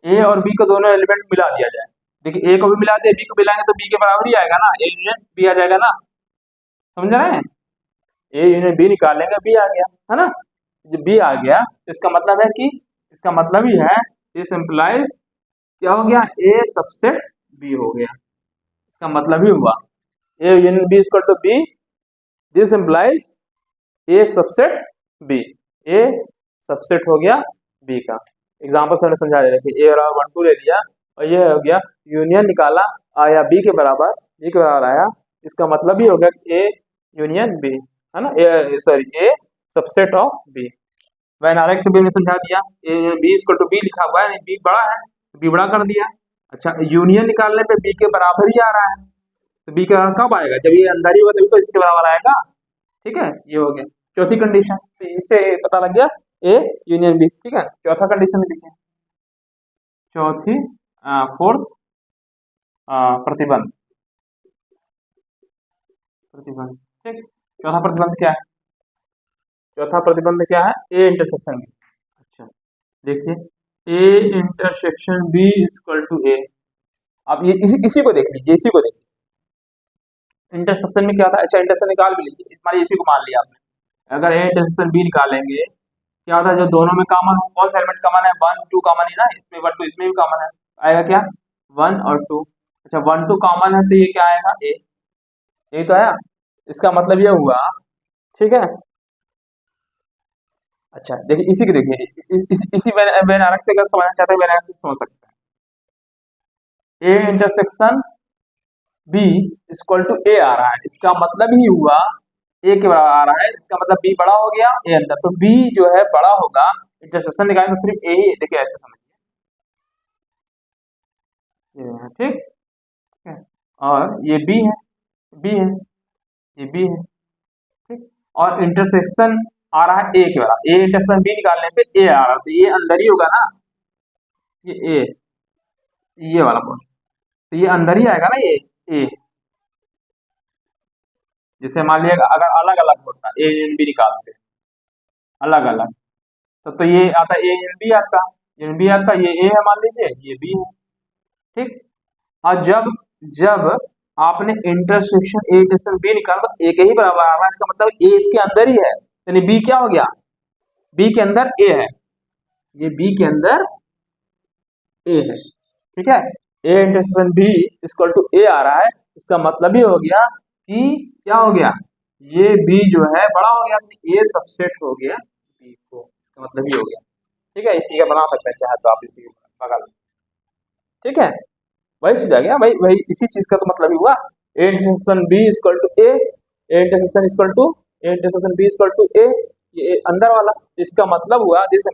ए और बी को दोनों एलिमेंट मिला दिया जाए। देखिए ए को भी मिला दिया, बी को मिलाएंगे तो बी के बराबर ही आएगा ना, ए यूनियन बी आ जाएगा ना, समझ रहे हैं? ए यूनियन बी निकालेंगे बी आ गया, है ना। जब बी आ गया तो इसका मतलब है कि, इसका मतलब ही है दिस इम्प्लाइज क्या हो गया? ए सबसेट बी हो गया, इसका मतलब ही हुआ A union B equal to B, this implies A subset B, A subset हो गया बी का। एग्जांपल से समझा दे रहे थे, ए और 1 2 ले लिया और ये हो गया यूनियन निकाला, आया बी के बराबर, बी के बराबर आया, इसका मतलब ही हो गया कि ए यूनियन बी, है ना, A sorry A subset of B. Venn आरेख से भी हमने समझा दिया, A union B equal to B लिखा हुआ है, बी बड़ा है बी बड़ा कर दिया। अच्छा यूनियन निकालने पे बी के बराबर ही आ रहा है, तो बी का कब आएगा? जब ये अंदर ही होगा तभी तो इसके बराबर आएगा, ठीक है, ये हो गया चौथी कंडीशन। तो इससे पता लग गया ए यूनियन बी, ठीक है। चौथा कंडीशन लिखिए, चौथी फोर्थ प्रतिबंध, प्रतिबंध, ठीक। चौथा प्रतिबंध क्या है? चौथा प्रतिबंध क्या है? A intersection B. अच्छा देखिए A intersection B equal to A, अब ये इसी को देख लीजिए, इसी को देखिए इंटरसेक्शन में क्या था। अच्छा इंटरसेक्शन निकाल भी लीजिए, मान लीजिए इसी को मान लिया आपने, अगर ए इंटरसेक्शन बी निकालेंगे क्या होता है? जो दोनों में कॉमन हो, कौन सा एलिमेंट कॉमन है? 1 2 कॉमन है ना, इसमें 1 2 इसमें भी कॉमन है, आएगा क्या? 1 और 2। अच्छा 1 2 कॉमन है तो ये क्या आएगा? ए, यही तो आया, इसका मतलब ये हुआ, ठीक है। अच्छा देखिए इसी को देखिए, इसी वेन आरेख से अगर समझना चाहते हैं, वेन आरेख से समझ सकते हैं। A intersection B equal to A आ रहा है, इसका मतलब ही हुआ ए के बराबर आ रहा है, इसका मतलब बी बड़ा हो गया ए अंदर, तो बी जो है बड़ा होगा, इंटरसेक्शन निकालेंगे तो सिर्फ ए ही, देखिए ऐसे समझिए, ठीक है। और ये बी है, बी है, ये बी है, ठीक। और इंटरसेक्शन आ रहा है ए के बराबर, ए इंटरसेक्शन बी निकालने पे ए आ रहा है, तो ये अंदर ही होगा ना, ये ए, ये वाला पॉइंट, तो ये अंदर ही आएगा ना ये ए। जैसे मान लिया अगर अलग अलग होता ए एन बी निकालते अलग अलग, तो ये आता ए एन बी आता, एन बी आता, ये ए है मान लीजिए, ये बी है, ठीक। और जब जब आपने इंटरसेक्शन ए इंटरसेक्शन बी निकाला तो ए के ही बराबर आ रहा है, इसका मतलब ए इसके अंदर ही है, यानी बी क्या हो गया? बी के अंदर ए है, ये बी के अंदर ए है, ठीक है। A intersection B equal to A आ रहा है, इसका मतलब ही हो गया कि क्या हो गया? ये बी जो है बड़ा हो गया, ए सबसेट हो गया बी को, इसका मतलब ये हो गया। ठीक है, इसी का बना सकते हैं चाहे तो आप इसी बगल में। ठीक है, वही चीज आ गया भाई, वही इसी चीज का तो मतलब ही हुआ। A intersection B equal to A, A intersection equal to A intersection B equal to A, ये अंदर वाला। इसका मतलब हुआ this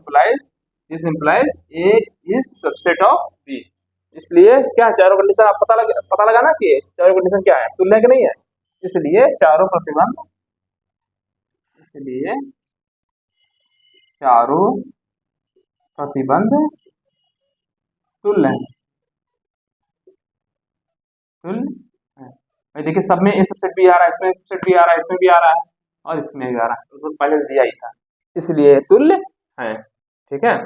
implies A is subset of B. इसलिए क्या चारों कंडीशन आप पता लगाना कि चारों कंडीशन क्या है, तुल्य कि नहीं है। इसलिए चारों प्रतिबंध, इसलिए चारों प्रतिबंध तुल्य है, तुल्य है। भाई देखिए सब में ए सबसेट भी आ रहा है, इसमें सबसेट भी आ रहा है, इसमें भी आ रहा है और इसमें भी आ रहा है, तो पहले से दिया ही था, इसलिए तुल्य है। ठीक है,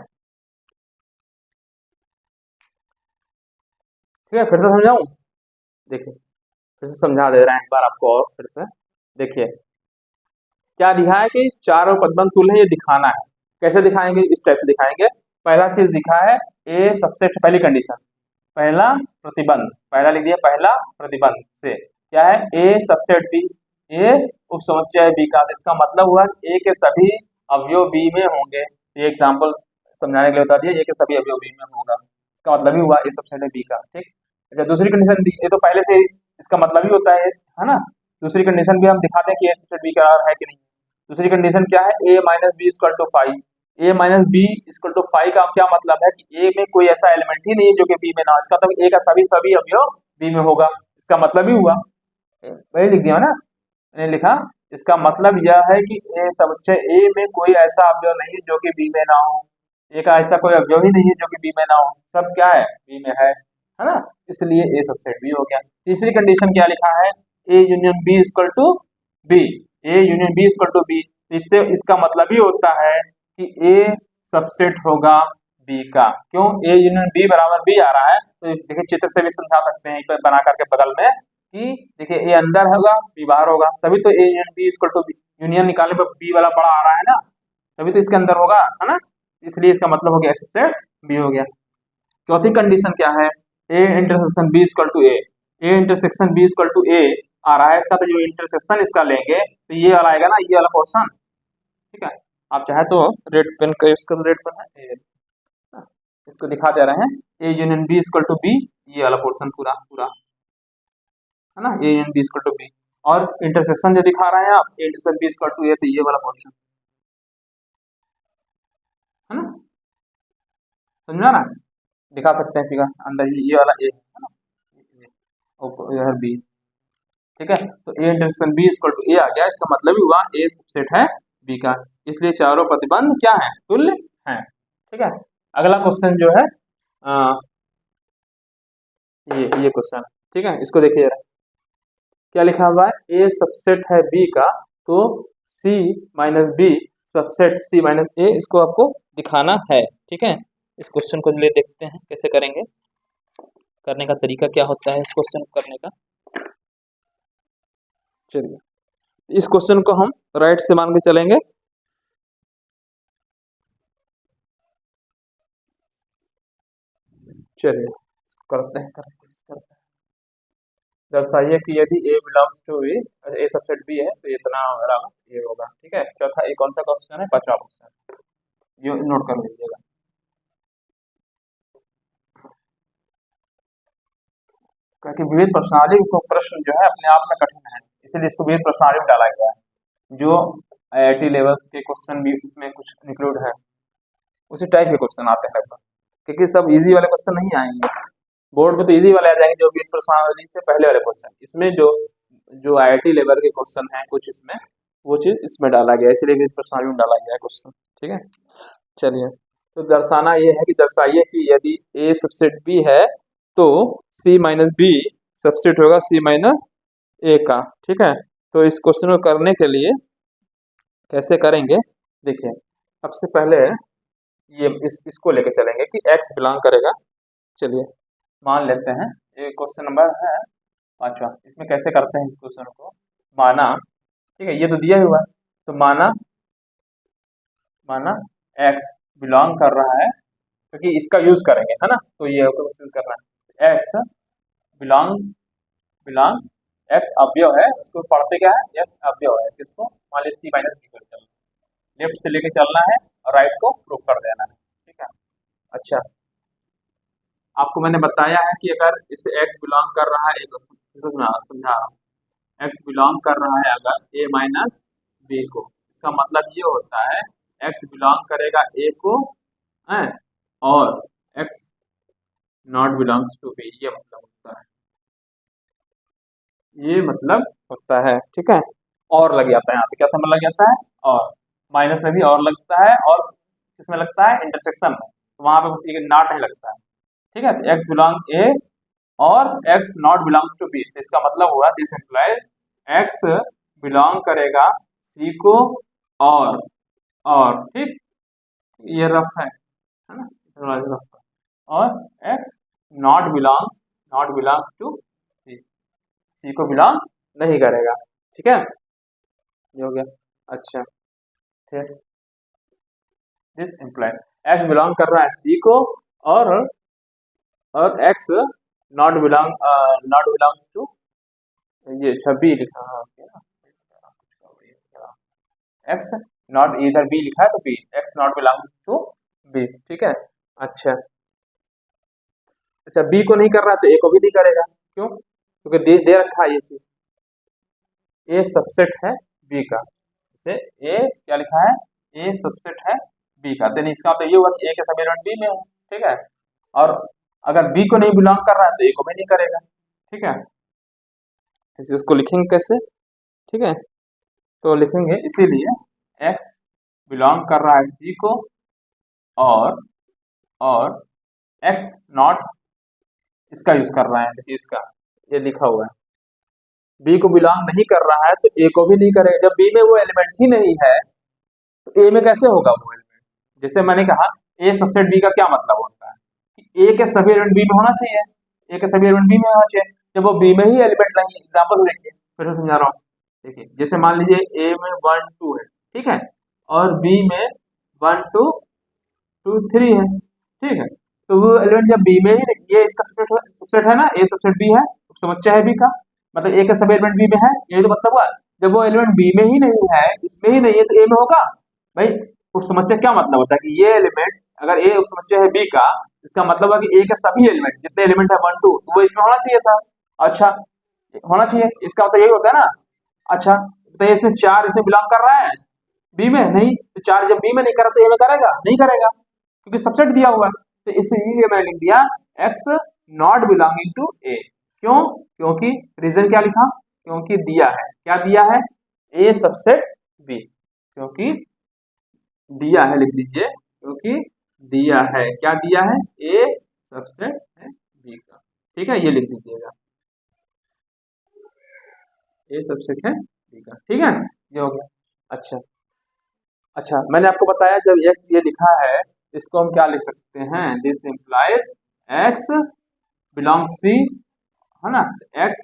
ठीक है, फिर से समझाऊं। देखिए फिर से समझा दे रहे हैं एक बार आपको और फिर से। देखिए क्या दिखा है कि चारों प्रतिबंध तुल्य है, ये दिखाना है। कैसे दिखाएंगे, इस टाइप से दिखाएंगे। पहला चीज दिखा है ए सबसेट, पहली कंडीशन, पहला प्रतिबंध, पहला लिख दिया, पहला प्रतिबंध से क्या है ए सबसेट बी, ए उपसमुच्चय बी का। तो इसका मतलब हुआ ए के सभी अवयव बी में होंगे। ये एग्जांपल समझाने के लिए बता दिया, ए के सभी अवयव बी में होगा, इसका मतलब ही हुआ ए सबसेट है बी का। ठीक, अच्छा दूसरी कंडीशन ये तो पहले से इसका मतलब ही होता है ना। दूसरी कंडीशन भी हम दिखाते हैं कि ए सबसेट बी का है कि नहीं। दूसरी कंडीशन क्या है, A minus B equal to five. A minus B equal to five का क्या मतलब है कि ए में कोई ऐसा एलिमेंट ही नहीं है जो कि बी में ना हो। इसका मतलब ए का सभी सभी अवयव बी में होगा, इसका मतलब ही हुआ। वही लिख दिया ना, मैंने लिखा इसका मतलब यह है कि ए समुच्चय ए में कोई ऐसा अवयव नहीं है जो कि बी में ना हो। ए का ऐसा कोई अवयव ही नहीं है जो कि बी में ना हो, सब क्या है बी में है ना। इसलिए ए सबसेट बी हो गया। तीसरी कंडीशन क्या लिखा है, A union B equal to B, A union B equal to B. इससे इसका मतलब ही होता है कि ए सबसेट होगा बी का। क्यों, ए यूनियन बी बराबर बी आ रहा है, तो देखिए चित्र से भी समझा सकते हैं इस बना करके बगल में कि देखिए ए अंदर होगा बी बाहर होगा, तभी तो A union B equal to B, union निकालने पर बी वाला बड़ा आ रहा है ना, तभी तो इसके अंदर होगा, है ना। इसलिए इसका मतलब हो गया सबसेट बी हो गया। चौथी कंडीशन क्या है, A intersection B equal to A, A intersection B equal to A आ रहा है, इसका तो जो इंटरसेक्शन इसका लेंगे तो ये वाला आएगा ना, ये वाला पोर्शन। ठीक है, आप चाहे तो रेड पेन का यूज कर, रेड पेन है ये, इसको दिखा दे रहे हैं A union B equal to B, ये वाला पोर्शन पूरा पूरा है ना, A union B equal to B. और इंटरसेक्शन जो दिखा रहे हैं आप, A intersection B equal to A, तो ये वाला पोर्शन है ना, समझा ना। दिखा सकते हैं फिगर अंदर ये वाला ए है ना, और बी। ठीक है, तो A intersection B equal to A आ गया, इसका मतलब ही हुआ ए सबसेट है बी का। इसलिए चारों प्रतिबंध क्या है, तुल्य है। ठीक है, अगला क्वेश्चन जो है ये क्वेश्चन, ठीक है, इसको देखिए क्या लिखा हुआ है, ए सबसेट है बी का, तो सी माइनस बी सबसेट सी माइनस ए, इसको आपको दिखाना है। ठीक है, इस क्वेश्चन को ले देखते हैं कैसे करेंगे, करने का तरीका क्या होता है इस क्वेश्चन को करने का। चलिए इस क्वेश्चन को हम राइट से मान के चलेंगे। चलिए करते हैं दर्शाइए कि यदि A belongs to B, A subset B है तो इतना बराबर ए होगा। ठीक है, चौथा ये कौन सा क्वेश्चन है, पांचवा क्वेश्चन, ये नोट कर लीजिएगा। क्योंकि विविध प्रश्नावली को प्रश्न जो है अपने आप में कठिन है, इसीलिए इसको विविध प्रश्नावली में डाला गया है। जो आईआईटी लेवल्स के क्वेश्चन भी इसमें कुछ इंक्लूड है, उसी टाइप के क्वेश्चन आते हैं लगभग, क्योंकि सब इजी वाले क्वेश्चन नहीं आएंगे बोर्ड में, तो इजी वाले आ जाएंगे जो विविध प्रश्नावली से पहले वाले क्वेश्चन। इसमें जो जो आईआईटी लेवल के क्वेश्चन है कुछ इसमें, वो चीज इसमें डाला गया, इसलिए विविध प्रश्नावली में डाला गया है क्वेश्चन। ठीक है, चलिए तो दर्शाना ये है कि दर्शाइए कि यदि ए सबसेट बी है तो सी माइनस बी सबसेट होगा सी माइनस ए का। ठीक है, तो इस क्वेश्चन को करने के लिए कैसे करेंगे, देखिए सबसे पहले ये इसको लेके चलेंगे कि x बिलोंग करेगा। चलिए मान लेते हैं, ये क्वेश्चन नंबर है पांचवा, इसमें कैसे करते हैं इस क्वेश्चन को। माना, ठीक है, ये तो दिया हुआ है, तो माना x बिलोंग कर रहा है, क्योंकि इसका यूज करेंगे है ना, तो ये क्वेश्चन करना है x बिलोंग बिलोंग एक्स अवयव है उसको पढ़ते क्या है, एक्स अवयव है किसको, मान लीजिए सी माइनस बी को चलना, लेफ्ट से लेके चलना है और राइट को प्रूव कर देना है, ठीक है। अच्छा, आपको मैंने बताया है कि अगर इसे एक्स बिलोंग कर रहा है, एक समझा रहा हूँ, एक्स बिलोंग कर रहा है अगर ए माइनस बी को, इसका मतलब ये होता है एक्स बिलोंग करेगा ए को है, और x not belongs to B, ये मतलब होता है, ये मतलब होता है, ठीक है। और लग जाता है यहाँ पे, क्या समझ लग जाता है, और माइनस में भी और लगता है, और किसमें लगता है, इंटरसेक्शन में, तो वहां पे बस ये नॉट नहीं लगता है, ठीक है। एक्स बिलोंग ए और x not belongs to B, इसका मतलब हुआ दिस इम्प्लाइज एक्स बिलोंग करेगा सी को, और ठीक, ये रफ है ना, थोड़ा रफ है, और एक्स नॉट बिलोंग्स टू सी, सी को बिलोंग नहीं करेगा, ठीक है, ये हो गया। अच्छा, फिर दिस इम्प्लाइज एक्स बिलोंग कर रहा है सी को, और एक्स नॉट बिलोंग्स टू, ये 26 लिखा है एक्स नॉट, इधर बी लिखा है तो B, x not belongs to B, ठीक है। अच्छा अच्छा, बी को नहीं कर रहा तो ए को भी नहीं करेगा, क्यों, क्योंकि दे रखा है ये चीज, ए सबसेट है बी का, इसे ए क्या लिखा है, ए सबसेट है बी का, देन इसका मतलब ये हुआ कि ए के सभी एलिमेंट बी में है, ठीक है, और अगर बी को नहीं बिलोंग कर रहा है तो ए को भी नहीं करेगा, ठीक है। इसको लिखेंगे कैसे, ठीक है, तो लिखेंगे इसीलिए एक्स बिलोंग कर रहा है सी को, और एक्स नॉट इसका यूज कर रहा है, देखिए इसका ये लिखा हुआ है, बी को बिलोंग नहीं कर रहा है तो ए को भी नहीं करेगा, जब बी में वो एलिमेंट ही नहीं है तो ए में कैसे होगा वो एलिमेंट, जैसे मैंने कहा ए सबसेट बी का क्या मतलब होता है कि ए के सभी एलिमेंट बी में होना चाहिए, ए के सभी एलिमेंट बी में होना चाहिए, जब वो बी में ही एलिमेंट नहीं, एग्जांपल देखिए, फिर से समझा रहा हूँ, देखिए जैसे मान लीजिए ए में 1 2 है, ठीक है, और बी में 1 2 2 3 है, ठीक है, तो वो एलिमेंट जब बी में ही, ये इसका सबसेट है ना, ए सबसेट बी है, समुच्चय है बी का, मतलब ए के सभी एलिमेंट बी में है, यही तो मतलब हुआ, जब वो एलिमेंट बी में ही नहीं है, इसमें ही नहीं है, तो ए में होगा भाई, उपसमुच्चय क्या मतलब होता है कि ये एलिमेंट अगर ए उपसमुच्चय है बी का, इसका मतलब है कि ए के सभी एलिमेंट जितने एलिमेंट है 1 2 तो वो इसमें होना चाहिए था, अच्छा होना चाहिए, इसका मतलब यही होता है ना। अच्छा तो इसमें 4 इसमें बिलोंग कर रहा है बी में, नहीं, तो 4 जब बी में नहीं कर रहा तो ए में करेगा, नहीं करेगा, क्योंकि सबसेट दिया हुआ है, तो इसलिए मैंने लिख दिया एक्स नॉट बिलोंगिंग टू ए, क्यों, क्योंकि रीजन क्या लिखा, क्योंकि दिया है, क्या दिया है, ए सबसेट बी, क्योंकि दिया है, लिख दीजिए क्योंकि दिया है, क्या दिया है, ए सबसेट है बी का, ठीक है, ये लिख दीजिएगा, ए सबसेट है बी का, ठीक है, ये हो गया। अच्छा अच्छा, मैंने आपको बताया जब एक्स ये लिखा है, इसको हम क्या लिख सकते हैं, दिस इंप्लाइज एक्स बिलोंग सी, है ना, एक्स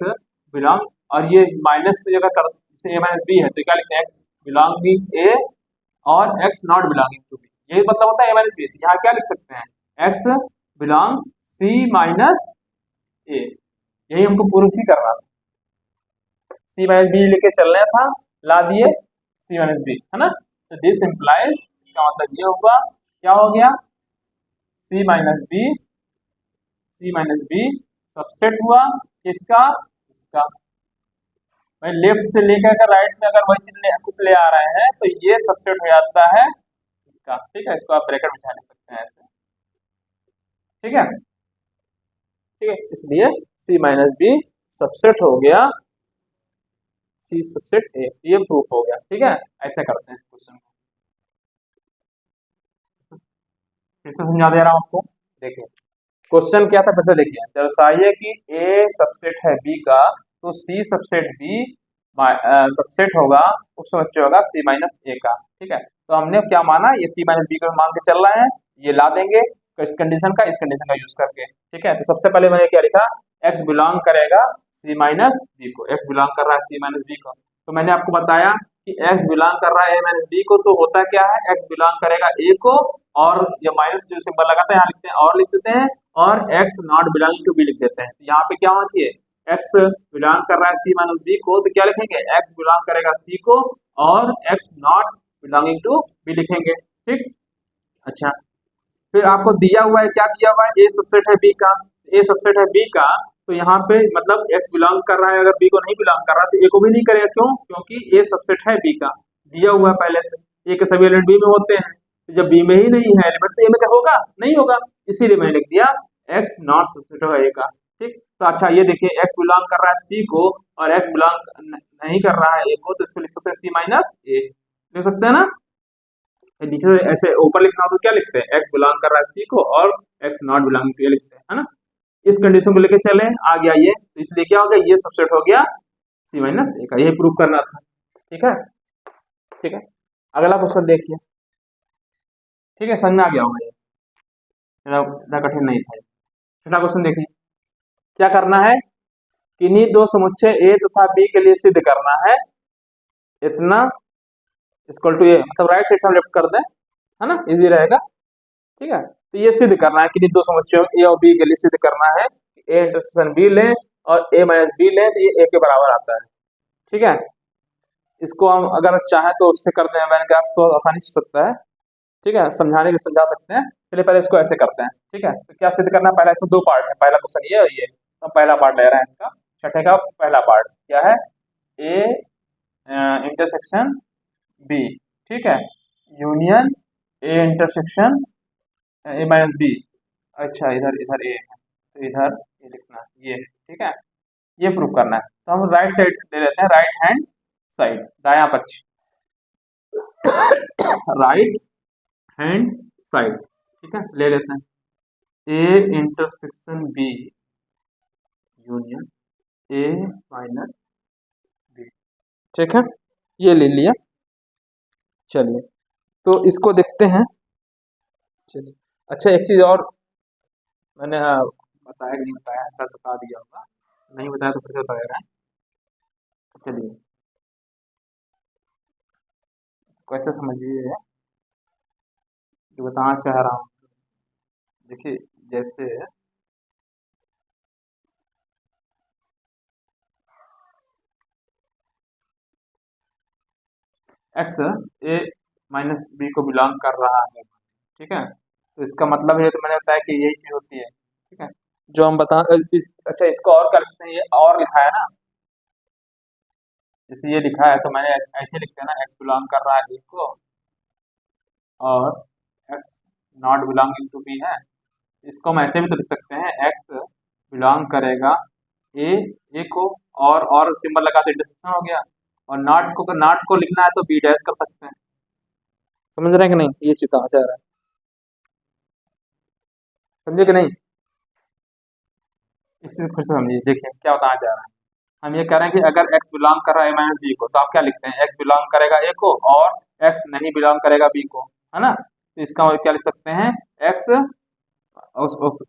बिलोंग, और ये माइनस की जगह कर, जैसे ए माइनस बी है तो क्या लिखते हैं, एक्स बिलोंगिंग ए और x not belonging to B, यही मतलब होता है ए माइनस बी, यहाँ क्या लिख सकते हैं, एक्स बिलोंग सी माइनस ए, यही हमको प्रूफ ही करना था, सी माइनस बी लेके चलना था, ला दिए सी माइनस बी, है ना, तो दिस इंप्लाइज, इसका मतलब ये होगा, क्या हो गया, सी माइनस बी, सी माइनस बी सबसेट हुआ किसका, इसका, भाई लेफ्ट से लेकर के राइट में अगर वही चीज कुछ ले आ रहे हैं तो ये सबसेट हो जाता है इसका, ठीक है, इसको आप ब्रैकेट बिठा ले सकते हैं ऐसे, ठीक है, ठीक है, इसलिए सी माइनस बी सबसेट हो गया सी सबसेट ए, ये प्रूफ हो गया, ठीक है, ऐसे करते हैं इस क्वेश्चन को, फिर से समझा दे रहा हूं आपको, देखिए क्वेश्चन क्या था, फिर से देखिए, दर्शाइए कि ए सबसेट है बी का तो सी सबसेट बी सबसेट होगा, उपसमुच्चय होगा सी माइनस ए का, ठीक है, तो हमने क्या माना, ये सी माइनस बी को मान के चल रहे हैं, ये ला देंगे तो इस कंडीशन का यूज करके, ठीक है, तो सबसे पहले मैंने क्या लिखा, एक्स बिलोंग करेगा सी माइनस बी को, एक्स बिलोंग कर रहा है सी माइनस बी को, तो मैंने आपको बताया कि एक्स बिलोंग कर रहा है ए माइनस बी को, तो होता क्या है, एक्स बिलोंग करेगा ए को, और ये माइनस जो सिंबल लगाते हैं यहाँ लिखते हैं, और लिख देते हैं, और x not belonging to B लिख देते हैं, तो यहाँ पे क्या होना चाहिए, एक्स बिलोंग कर रहा है सी माइनस बी को, तो क्या लिखेंगे, एक्स बिलोंग करेगा सी को और x not belonging to B लिखेंगे। ठीक, अच्छा, फिर आपको दिया हुआ है, क्या दिया हुआ है, ए सबसेट है बी का, ए सबसेट है बी का, तो यहाँ पे मतलब एक्स बिलोंग कर रहा है, अगर बी को नहीं बिलोंग कर रहा तो ए को भी नहीं करेगा, क्यों, क्योंकि ए सबसेट है बी का, दिया हुआ है पहले से, ए के सभी एलिमेंट बी में होते हैं, तो जब बी में ही नहीं है एलिमेंट तो ए में क्या होगा, नहीं होगा, इसीलिए मैंने लिख दिया एक्स नॉट सबसेट है ए का। ठीक, तो अच्छा ये देखिए, एक्स बिलोंग कर रहा है सी को और एक्स बिलोंग नहीं कर रहा है ए को, तो इसको लिख सकते हैं सी माइनस ए, लिख सकते हैं ना। नीचे ऐसे ऊपर लिखना हो तो क्या लिखते हैं, एक्स बिलोंग कर रहा है सी को और एक्स नॉट बिलोंग टू ए लिखते हैं, है ना। इस कंडीशन को लेके चले, आ गया ये, तो इसलिए क्या हो गया, ये सबसेट हो गया सी माइनस ए का, यही प्रूव करना था। ठीक है, ठीक है, अगला क्वेश्चन देखिए। ठीक है, समझ में आ गया होगा, ये इतना कठिन नहीं था। छठा क्वेश्चन देखिए, क्या करना है, किन्हीं दो समुच्चय ए तथा बी के लिए सिद्ध करना है इतना इक्वल टू ए, मतलब राइट साइड से हम लेफ्ट कर दें, है ना, इजी रहेगा। ठीक है, तो ये सिद्ध करना है कि दो समुच्चयों ए और बी के लिए सिद्ध करना है कि ए इंटरसेक्शन बी लें और ए माइनस बी लें तो ये ए के बराबर आता है। ठीक है, इसको हम अगर चाहें तो उससे कर दें, मैंने कहा तो आसानी से हो सकता है। ठीक है, समझाने के समझा सकते हैं, चलिए पहले इसको ऐसे करते हैं। ठीक है, तो क्या सिद्ध करना है, पहला इसमें दो पार्ट है, पहला क्वेश्चन ये और ये, तो पहला पार्ट ले रहे हैं इसका, छठे का पहला पार्ट क्या है, ए इंटरसेक्शन बी, ठीक है, union A intersection A minus B, अच्छा इधर इधर ए है तो इधर ए लिखना ये, ठीक है, ये प्रूव करना है, तो हम राइट साइड ले लेते हैं, राइट हैंड साइड, दायां पक्ष, राइट हैंड साइड, ठीक है, ले लेते हैं A intersection B union A minus B, ठीक है, ये ले लिया। चलिए तो इसको देखते हैं। चलिए, अच्छा एक चीज और मैंने बताया कि नहीं बताया, सर बता दिया होगा, नहीं बताया तो फिर से बता दे रहा है। चलिए कैसे समझिए जो बताना चाह रहा हूँ, देखिए जैसे एक्स ए माइनस बी को बिलोंग कर रहा है, ठीक है, तो इसका मतलब है, तो मैंने बताया कि यही चीज होती है। ठीक है, जो हम बता अच्छा इसको और कर सकते हैं, ये और लिखा है ना, जैसे ये लिखा है तो मैंने ऐसे लिखते हैं ना, एक्स बिलोंग कर रहा है ए को और x not belonging to B है, इसको हम ऐसे भी तो लिख सकते हैं, एक्स बिलोंग करेगा ए ए को और सिंबल लगा तो इंटरसेक्शन हो गया, और नॉट को लिखना है तो बी डैश कर सकते हैं, समझ रहे हैं कि नहीं, ये चीज कहा जा रहा है, समझे कि नहीं, इसी फिर से समझिए, देखिए क्या बताना चाह रहा है, हम ये कह रहे हैं कि अगर x बिलोंग कर रहा है a माइनस बी को, तो आप क्या लिखते हैं, x बिलोंग करेगा a को और x नहीं बिलोंग करेगा b को, है ना, तो इसका क्या लिख सकते हैं, x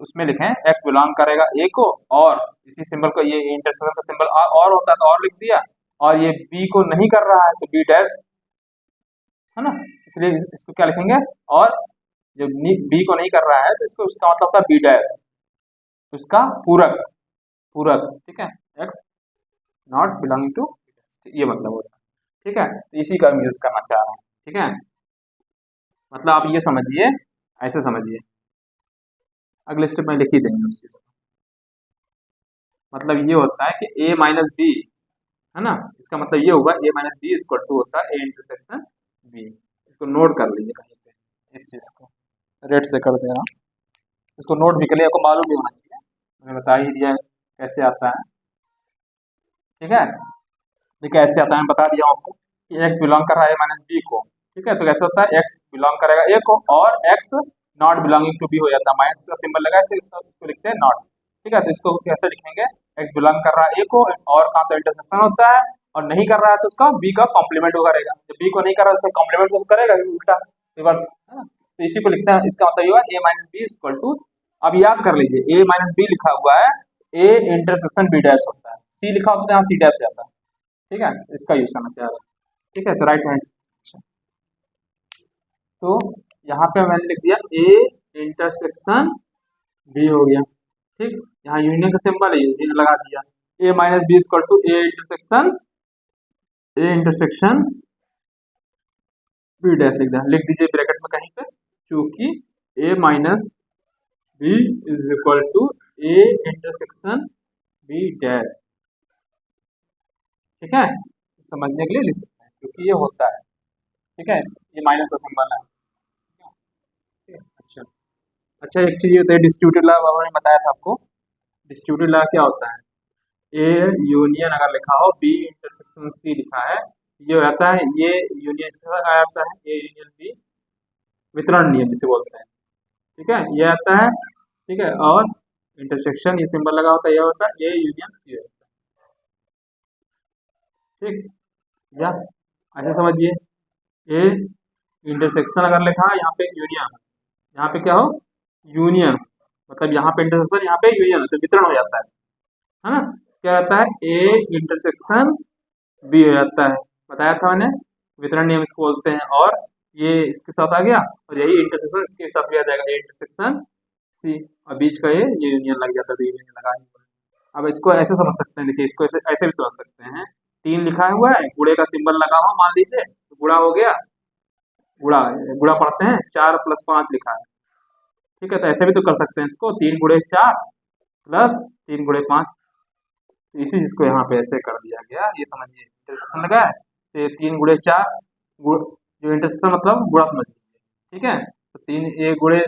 उसमें लिखें x बिलोंग करेगा a को और इसी सिंबल को, ये इंटरसेक्शन का सिंबल और होता है तो और लिख दिया, और ये b को नहीं कर रहा है तो b डैश, है ना, इसलिए इसको क्या लिखेंगे, और जब b को नहीं कर रहा है तो इसको उसका मतलब था b डैश, उसका पूरक, पूरक, ठीक है, x नॉट बिलोंगिंग टू, ये मतलब होता है। ठीक है, तो इसी का हम यूज करना चाह रहे हैं। ठीक है, मतलब आप ये समझिए, ऐसे समझिए, अगले स्टेप में लिख ही देंगे उस चीज को, मतलब ये होता है कि a माइनस बी, है ना, इसका मतलब ये होगा a minus B equal to होता है a इंटरसेक्शन b, इसको नोट कर लीजिए कहीं पे, इस चीज को रेड से कर दे रहा हूँ, इसको नोट भी कर लिया, आपको मालूम भी होना चाहिए, मैंने बता ही दिया कैसे आता है। ठीक है, देखिए ऐसे आता है, बता दिया आपको कि x बिलोंग कर रहा है माइनस बी को, ठीक है, तो कैसे होता है, x बिलोंग करेगा a को और x not belonging to B हो जाता है, माइनस का सिंबल लगा है इसको लिखते हैं नॉट। ठीक है, तो इसको कैसे लिखेंगे, x बिलोंग कर रहा है a को और कहाँ तो इंटरसेक्शन होता है, और नहीं कर रहा है तो उसका b का कॉम्प्लीमेंट वो करेगा, जब b को नहीं कर रहा है उसका कॉम्प्लीमेंट वो करेगा, उल्टा रिवर्स, है ना, तो इसी को लिखते हैं, इसका मतलब ये हुआ a minus B equal to, अब याद कर लीजिए a माइनस बी लिखा हुआ है, a इंटरसेक्शन b डैश होता है, c लिखा होता है यहाँ c डैश जाता है। ठीक है, इसका यूज करना चाह रहा है। ठीक है, तो राइट हैंड, तो यहाँ पे मैंने लिख दिया ए इंटरसेक्शन बी हो गया। ठीक, यहाँ यूनियन का सिंबल है, यूनियन लगा दिया, A minus B equal to A intersection B dash लिख दीजिए ब्रैकेट में कहीं पे, चूंकि A minus B is equal to A intersection B dash. ठीक है, समझने के लिए लिख सकते हैं क्योंकि ये होता है। ठीक है, ये माइनस का सिंबल है। अच्छा अच्छा, एक चीज ये होता है डिस्ट्रीब्यूटिव लॉ, मैंने बताया था आपको। डिस्ट्रीब्यूटिव लॉ क्या होता है, ए यूनियन अगर लिखा हो बी इंटरसेक्शन सी लिखा है, ये हो जाता है ये यूनियन इसके साथ आ जाता है, ए यूनियन बी वितरण नियम जिसे बोलते हैं। ठीक है, ये आता है। ठीक है, और इंटरसेक्शन ये सिंबल लगा होता है, ये होता है ए यूनियन सी होता है। ठीक, या ऐसे समझिए, ए इंटरसेक्शन अगर लिखा है यहाँ पे यूनियन, यहाँ पे क्या हो यूनियन, मतलब यहाँ पे इंटरसेक्शन यहाँ पे यूनियन, तो वितरण हो जाता है ना। क्या होता है, ए इंटरसेक्शन बी हो जाता है, बताया था मैंने, वितरण नियम इसको बोलते हैं। और ये इसके साथ आ गया, और यही इंटरसेक्शन इसके साथ भी आ जाएगा, ए इंटरसेक्शन सी, और बीच का ये यूनियन लग जाता है, तो यूनियन लगा हुआ है। अब इसको ऐसे समझ सकते हैं, देखिए इसको ऐसे ऐसे भी समझ सकते हैं, 3 लिखा हुआ है, गुणे का सिंबल लगा हुआ मान लीजिए, तो गुणा हो गया, गुणा गुणा पढ़ते हैं, 4 + 5 लिखा है। ठीक है, तो ऐसे भी तो कर सकते हैं इसको, 3 × 4 प्लस 3 × 5, इसी चीज को यहाँ पे ऐसे कर दिया गया, ये समझिए इंटरसेक्शन लगा है, तो 3 × 4 जो इंटरसेक्शन मतलब गुणा समझ लीजिए। ठीक है, तो 3 ए ×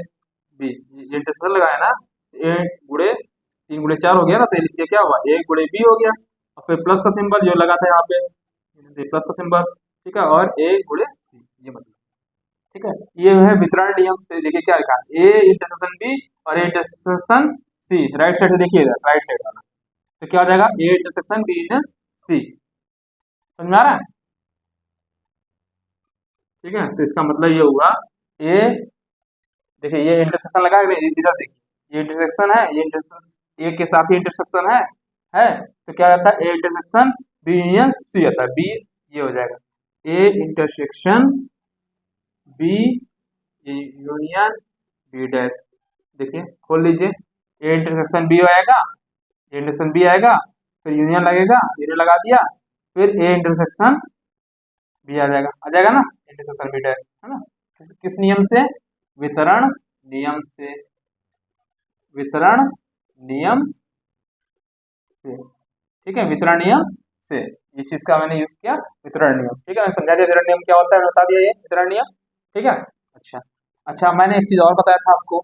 बी, ये इंटरसेक्शन लगा है ना, ए गुणे 3 × 4 हो गया ना, तो लिखिए क्या हुआ, ए × बी हो गया, और फिर प्लस का सिंबल जो लगा था यहाँ पे, प्लस का सिंबल। ठीक है, और ए × सी, ये मतलब। ठीक है, ये है वितरण नियम। तो देखिए क्या लिखा है, ए इंटरसेक्शन बी और A intersection C, right side से देखिएगा, राइट साइड वाला, तो क्या हो जाएगा, ए इंटरसेक्शन बी इन सी। समझ में आ रहा है। ठीक है, तो इसका मतलब ये हुआ, ए देखिए ये इंटरसेक्शन लगा है, इधर देखिए ये इंटरसेक्शन है, ये इंटरसेक्शन ए के साथ ही इंटरसेक्शन है, तो क्या होता है, A intersection B union C होता है, बी ये हो जाएगा, A intersection B union B dash. देखिए खोल लीजिए, ए इंटरसेक्शन बी आएगा, ए इंटरसेक्शन बी आएगा, फिर यूनियन लगेगा, यूनियन लगा दिया, फिर ए इंटरसेक्शन बी आ जाएगा ना, इंटरसेक्शन बी डैश, है ना। किस नियम से, वितरण नियम से, वितरण नियम से। ठीक है, वितरण नियम से, इस चीज का मैंने यूज किया, वितरण नियम। ठीक है, मैंने समझा दिया वितरण नियम क्या होता है, बता दिया ये वितरण नियम। ठीक है, अच्छा अच्छा, मैंने एक चीज और बताया था आपको,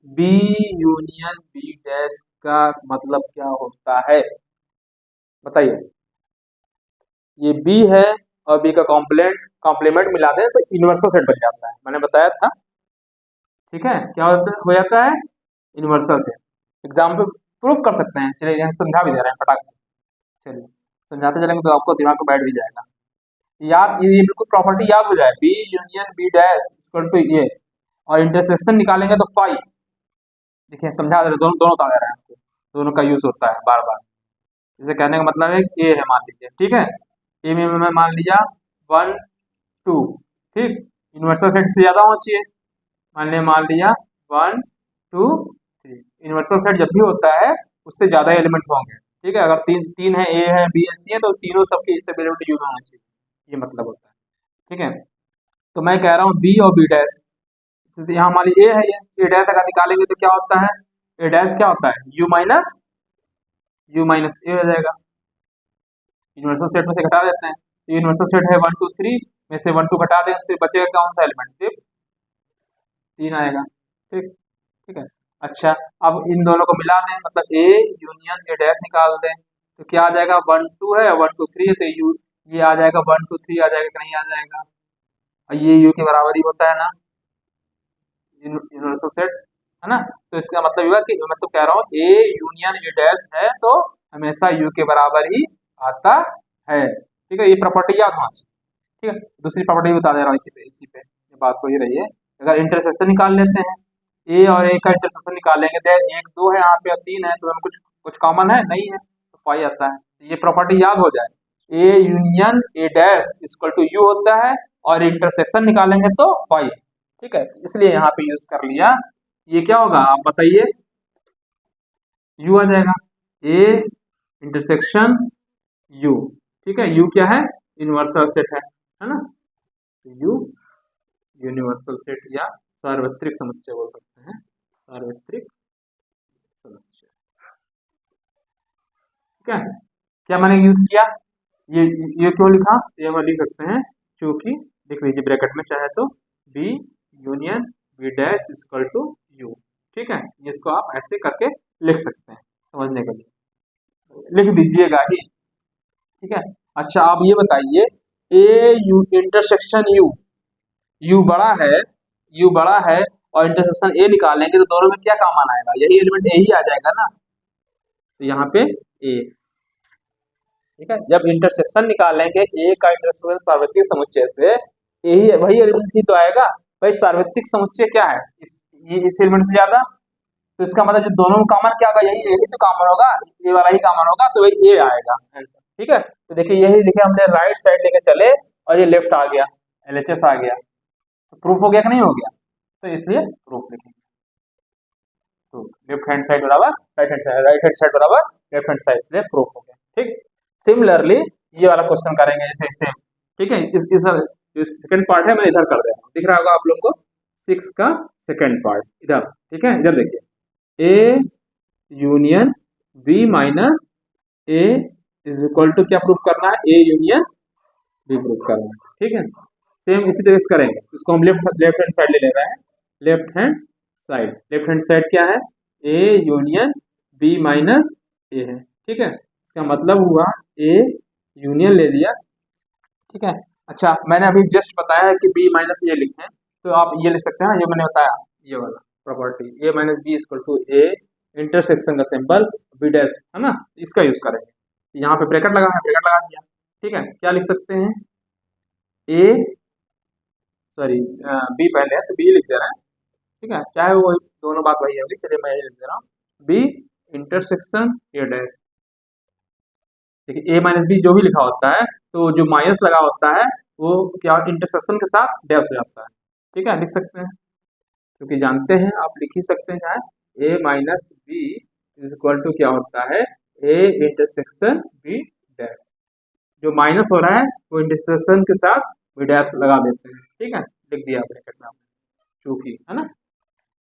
बी यूनियन बी डैश का मतलब क्या होता है, बताइए। ये बी है और बी का कॉम्प्लीमेंट मिला दे तो यूनिवर्सल सेट बन जाता है, मैंने बताया था। ठीक है, क्या हो जाता है, यूनिवर्सल सेट। एग्जाम्पल प्रूफ कर सकते हैं, चलिए यहाँ समझा भी दे रहे हैं फटाक से, चलिए समझाते चलेंगे तो आपको दिमाग में बैठ भी जाएगा, याद ये बिल्कुल प्रॉपर्टी याद हो जाए, B union B dash equal to ये, और इंटरसेक्शन निकालेंगे तो फाई। देखिए समझा दे रहे, दोनों दोनों बता दे रहे हैं आपको, दोनों का यूज होता है बार बार। जैसे कहने का मतलब है ए है मान लीजिए, ठीक है, ए में मैं मान लिया 1 2, ठीक, यूनिवर्सल सेट से ज्यादा होना चाहिए, मान लिया 1 2 3, यूनिवर्सल सेट जब भी होता है उससे ज्यादा एलिमेंट होंगे। ठीक है, अगर तीन है, ए है बी है सी है, तो तीनों सबके एलिमेंट यूज होना चाहिए, ये मतलब होता है। ठीक है, तो मैं कह रहा हूँ बी और बी डैश, यहाँ हमारी ए है, ये डैश अगर निकालेंगे तो क्या होता है, ए डैश क्या होता है, यू माइनस ए हो जाएगा, यूनिवर्सल सेट में से घटा देते हैं, तो यूनिवर्सल सेट है 1 2 3 में से 1 2 घटा दें, फिर बचेगा कौन सा एलिमेंट, सिर्फ 3 आएगा। ठीक, ठीक है, अच्छा अब इन दोनों को मिला दें, मतलब ए यूनियन ए डैश निकाल दें, तो क्या आ जाएगा, 1 2 है और 1 2 3 है, तो यू ये आ जाएगा 1 2 3 आ जाएगा कि नहीं आ जाएगा, और ये यू के बराबर ही होता है ना, यूनिवर्सल सेट, है ना। तो इसका मतलब हुआ कि मैं तो कह रहा हूँ ए यूनियन ए डैश है तो हमेशा यू के बराबर ही आता है। ठीक है, ये प्रॉपर्टी याद होना चाहिए। ठीक है, दूसरी प्रॉपर्टी बता दे रहा हूँ इसी पे ये बात को ही रही है, अगर इंटरसेक्शन निकाल लेते हैं, ए और ए का इंटरसेक्शन निकालेंगे तो 1 2 है यहाँ पे और 3 है, तो दोनों कुछ कुछ कॉमन है नहीं है, तो पाई आता है, तो ये प्रॉपर्टी याद हो जाए, A union A dash equal to U होता है, और इंटरसेक्शन निकालेंगे तो पाई। ठीक है, इसलिए यहाँ पे यूज कर लिया, ये क्या होगा आप बताइए, यू आ जाएगा, ए इंटरसेक्शन यू। ठीक है, यू क्या है, यूनिवर्सल सेट है ना, यू यूनिवर्सल सेट या सार्वत्रिक समुच्चय बोल सकते हैं, सार्वत्रिक समुच्चय। ठीक है, क्या मैंने यूज किया, ये क्यों लिखा, ये हम लिख सकते हैं क्योंकि, लिख लीजिए ब्रैकेट में चाहे तो, B union B dash equal to U. ठीक है, इसको आप ऐसे करके लिख सकते हैं समझने के लिए, लिख दीजिएगा ही। ठीक है, अच्छा आप ये बताइए, ए यू इंटरसेक्शन यू, यू बड़ा है, यू बड़ा है और इंटरसेक्शन ए निकालेंगे तो दोनों में क्या कॉमन आएगा, यही एलिमेंट ए ही आ जाएगा ना, तो यहाँ पे ए। ठीक है, जब इंटरसेक्शन निकालेंगे ए का इंटरसेक्शन सार्वत्रिक समुच्चय से, यही वही एलिमेंट ही तो आएगा। भाई सार्वत्रिक समुच्चय क्या है, इस एलिमेंट से ज्यादा, तो इसका मतलब जो दोनों में कॉमन क्या होगा, यही यही तो कॉमन होगा, ये वाला ही कॉमन होगा, तो वही ए आएगा आंसर। ठीक है, तो देखिए यही देखिए हमने राइट साइड लेके चले और ये लेफ्ट आ गया, एलएचएस आ गया, तो प्रूफ हो गया कि नहीं हो गया, तो इसलिए प्रूफ लिखेंगे। तो लेफ्ट हैंड साइड बराबर right hand side, right hand side बराबर लेफ्ट हैंड साइड, इसलिए प्रूफ हो गया। ठीक, सिमिलरली ये वाला क्वेश्चन करेंगे जैसे सेम। ठीक है, इस सेकंड पार्ट है मैं इधर कर दे रहा हूँ, दिख रहा होगा आप लोगों को, 6 का सेकंड पार्ट इधर। ठीक है, इधर देखिए, A union B minus A is equal to क्या प्रूफ करना है, ए यूनियन बी प्रूफ करना है। ठीक है, सेम इसी तरह से करेंगे, इसको हम लेफ्ट हैंड साइड ले रहे हैं, left hand side, left hand side क्या है, ए यूनियन बी माइनस ए है। ठीक है, इसका मतलब हुआ ए यूनियन ले लिया। ठीक है, अच्छा मैंने अभी जस्ट बताया है कि बी माइनस ए लिखें, तो आप ये लिख सकते हैं, ये मैंने बताया ये वाला property, A minus B equal to A intersection का सिंबल बी डैश है ना, इसका यूज करेंगे। यहाँ पे ब्रैकेट लगा है, ब्रैकेट लगा दिया। ठीक है, क्या लिख सकते हैं, ए सॉरी बी पहले है तो बी लिख दे रहे हैं। ठीक है, चाहे वो दोनों बात वही होगी, चलिए मैं ये लिख दे रहा हूँ, बी इंटरसेक्शन ए डैश। देखिए ए माइनस बी जो भी लिखा होता है, तो जो माइनस लगा होता है वो क्या इंटरसेक्शन के साथ डैश हो जाता है। ठीक है, लिख सकते हैं, क्योंकि जानते हैं आप लिख ही सकते हैं, चाहे A minus B is equal to क्या होता है, ए इंटरसेक्शन बी डैश, जो माइनस हो रहा है वो इंटरसेक्शन के साथ बी डैश लगा देते हैं। ठीक है, लिख दिया ब्रैकेट में चूंकि, है ना।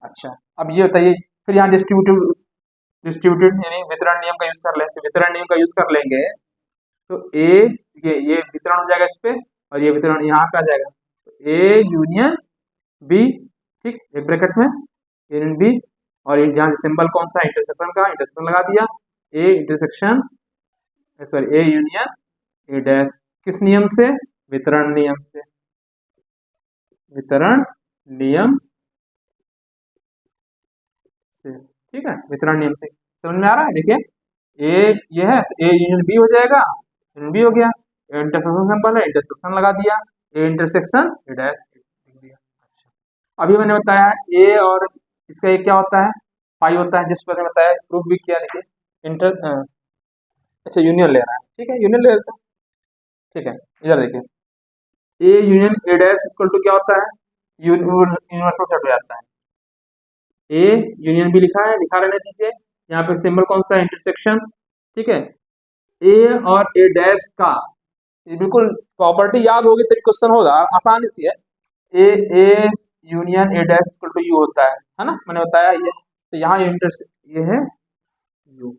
अच्छा अब ये बताइए, फिर यहाँ डिस्ट्रीब्यूटेड यानी वितरण नियम का यूज कर लेंगे, वितरण नियम का यूज कर लेंगे तो ए ये वितरण हो जाएगा इस पे, और ये वितरण यहाँ पे आ जाएगा, तो ए यूनियन बी। ठीक, एक ब्रैकेट में यूनियन बी, और यहाँ सिंबल कौन सा इंटरसेक्शन का, इंटरसेक्शन लगा दिया, A intersection sorry A union A dash, किस नियम से, वितरण नियम से, वितरण नियम से। ठीक है, वितरण नियम से समझ में आ रहा है। देखिए ए ये है तो ए यूनियन बी हो जाएगा, यूनियन बी हो गया, इंटरसेक्शन सिंबल है, इंटरसेक्शन लगा दिया, ए इंटरसेक्शन ए डैश लिख दिया। अच्छा अभी मैंने बताया ए और इसका एक क्या होता है, पाई होता है, जिस पर मैंने बताया प्रूफ भी किया। देखिए इंटर अच्छा यूनियन ले रहा है, ठीक है यूनियन ले लेते हैं। ठीक है, इधर देखिए A union A dash equal to क्या होता है, यूनिवर्सल सेट हो जाता है। ए यूनियन भी लिखा है, लिखा रहने दीजिए, यहाँ पे सिंबल कौन सा है, इंटरसेक्शन। ठीक है, ए और ए डैश का ये बिल्कुल प्रॉपर्टी याद होगी तभी क्वेश्चन होगा, आसानी से है। A union A dash equal to U होता है ना, मैंने बताया ये, तो यहाँ ये है यू,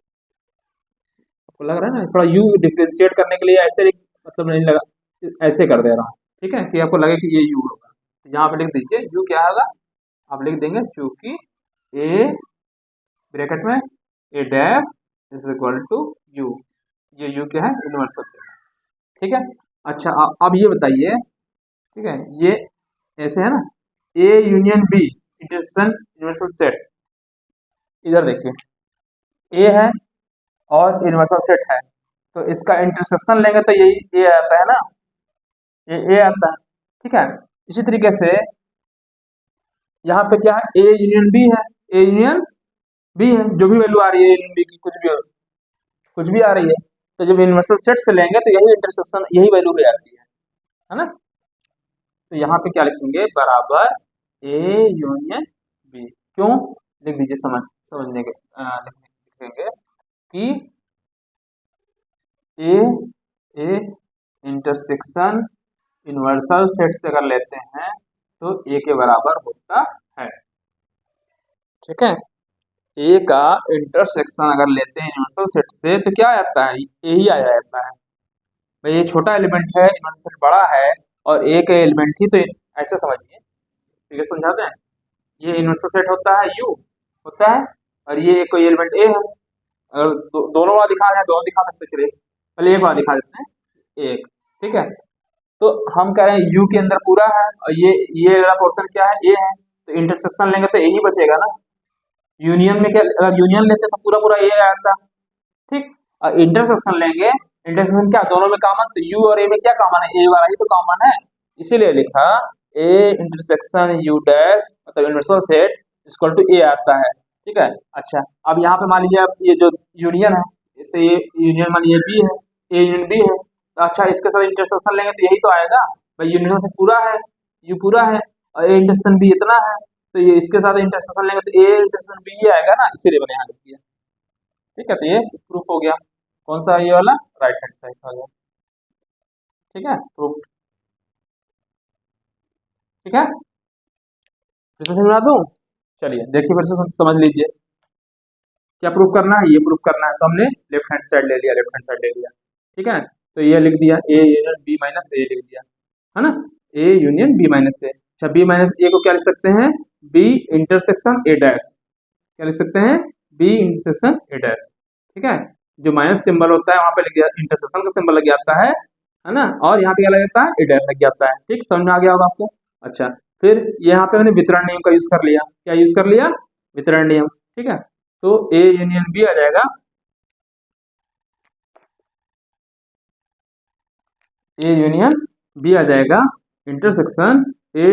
आपको लग रहा है ना, थोड़ा यू डिफ्रेंशिएट करने के लिए ऐसे मतलब नहीं लगा, ऐसे कर दे रहा हूँ। ठीक है, कि आपको लगे कि ये यू होगा, तो यहाँ पे लिख दीजिए यू क्या होगा, आप लिख देंगे क्योंकि ए ब्रैकेट में A dash is equal to U, ये यू क्या है, यूनिवर्सल सेट। ठीक है, अच्छा अब ये बताइए, ठीक है ये ऐसे है ना, A union B intersection universal set, इधर देखिए ए है और यूनिवर्सल सेट है, तो इसका इंटरसेक्शन लेंगे तो यही ए आता है ना, ये ए आता है। ठीक है, इसी तरीके से यहाँ पे क्या है, ए यूनियन बी है, ए यूनियन बी है, जो भी वैल्यू आ रही है यूनियन बी की, कुछ भी आ रही है, तो जब यूनिवर्सल सेट से लेंगे तो यही इंटरसेक्शन यही वैल्यू हो जाती है ना। तो यहाँ पे क्या लिखेंगे, बराबर ए यूनियन बी, क्यों लिख दीजिए, समझने के लिखेंगे कि ए ए इंटरसेक्शन यूनिवर्सल सेट से अगर लेते हैं तो ए के बराबर होता है। ठीक है, ए का इंटरसेक्शन अगर लेते हैं यूनिवर्सल सेट से तो क्या आ जाता है, ए ही आ जाता है। भाई ये छोटा एलिमेंट है, यूनिवर्सल सेट बड़ा है और ए का एलिमेंट ही तो ऐसे समझिए, ठीक है समझाते हैं। ये यूनिवर्सल सेट होता है यू होता है और ये कोई एलिमेंट ए है। अगर दोनों वाला दिखा रहे हैं, दोनों दिखा सकते, चलिए पहले एक वाला दिखा देते हैं एक। ठीक है, तो हम कह रहे हैं यू के अंदर पूरा है और ये वाला पोर्शन क्या है, ए है, तो इंटरसेक्शन लेंगे तो ए ही बचेगा ना। यूनियन में क्या, अगर यूनियन लेते तो पूरा पूरा ए आता। ठीक, और इंटरसेक्शन लेंगे, इंटरसेक्शन क्या दोनों में कॉमन, तो यू और ए में क्या कॉमन है, ए वाला ही तो कॉमन है, इसीलिए लिखा ए इंटरसेक्शन यू डैश मतलब यूनिवर्सल सेट इक्वल टू ए आता है। ठीक है, अच्छा अब यहाँ पे मान लीजिए अब ये जो यूनियन है, तो ये यूनियन मान लीजिए बी है, ए यूनियन बी है, तो अच्छा इसके साथ इंटरसेक्शन लेंगे तो यही तो आएगा। भाई यूनियन से पूरा है, यू पूरा है और ए इंटरसेक्शन बी इतना है, तो ये इसके साथ इंटरसेक्शन लेंगे तो ए इंटरसेक्शन बी ही आएगा ना, इसीलिए मैंने यहाँ लिख दिया। ठीक है, तो ये प्रूफ हो गया, कौन सा ये वाला, राइट हैंड साइड हो गया। ठीक है, प्रूफ। ठीक है, फिर से समझा दूं, चलिए देखिए फिर से समझ लीजिए क्या प्रूफ करना है, ये प्रूफ करना है, तो हमने लेफ्ट हैंड साइड ले लिया, लेफ्ट हैंड साइड ले लिया। ठीक है, तो ये लिख दिया ए यूनियन बी माइनस ए लिख दिया, है ना, ए यूनियन बी माइनस ए। अच्छा बी माइनस ए को क्या लिख सकते हैं, बी इंटरसेक्शन ए डैश, क्या लिख सकते हैं, बी इंटरसेक्शन ए डैश। ठीक है, जो माइनस सिंबल होता है वहां पे लिख इंटरसेक्शन का सिंबल लग जाता है ना, और यहाँ पे क्या लग जाता है, ए डैश लग जाता है। ठीक, समझ में आ गया होगा आपको। अच्छा फिर यहाँ पे मैंने वितरण नियम का यूज कर लिया, क्या यूज कर लिया, वितरण नियम। ठीक है, तो ए यूनियन बी आ जाएगा, ए यूनियन बी आ जाएगा इंटरसेक्शन ए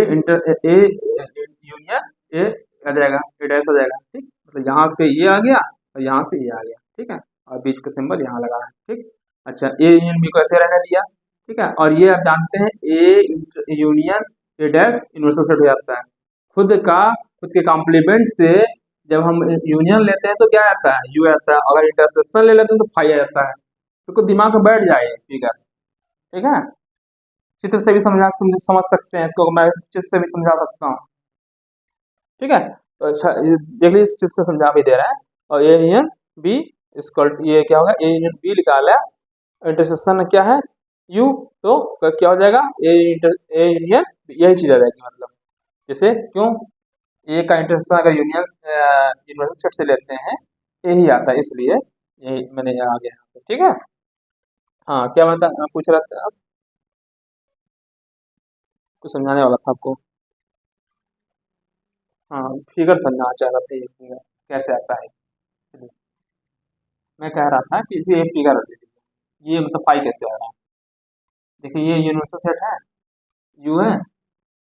यूनियन ए आ जाएगा, ए डैश आ जाएगा। ठीक, मतलब यहाँ पे ये आ गया और यहाँ से ये आ गया। ठीक है, और बीच का सिंबल यहाँ लगा है। ठीक, अच्छा ए यूनियन बी को ऐसे रहने दिया। ठीक है, और ये आप जानते हैं A union A dash universal set हो जाता है। खुद के कॉम्प्लीमेंट से जब हम यूनियन लेते हैं तो क्या आता है, यू आता है, अगर इंटरसेक्शन ले लेते हैं तो फाई आ जाता है। तो दिमाग में बैठ जाए फिगर। ठीक है, चित्र से भी समझ सकते हैं इसको, मैं चित्र से भी समझा सकता हूँ। ठीक है, तो अच्छा देख लीजिए इस चित्र से समझा भी दे रहा है। और ए यूनियन बी इसको ये क्या होगा, ए यूनियन बी निकाला, इंटरसेक्शन क्या है यू, तो क्या हो जाएगा ए यूनियन यही चीज आ जाएगी, मतलब जैसे क्यों ए का इंटरसेक्शन अगर यूनियन यूनिवर्सल सेट से लेते हैं ए ही आता है, इसलिए यही मैंने यहाँ आ गया। ठीक है, हाँ क्या बता पूछ रहा था आप, कुछ समझाने वाला था आपको। हाँ फिगर समझना चाह रहा था, ये फिगर कैसे आता है। चलिए, मैं कह रहा था कि इसे एक फिगर दे दीजिए, ये मतलब पाई कैसे आ रहा है। देखिए ये यूनिवर्सल सेट है, यू है,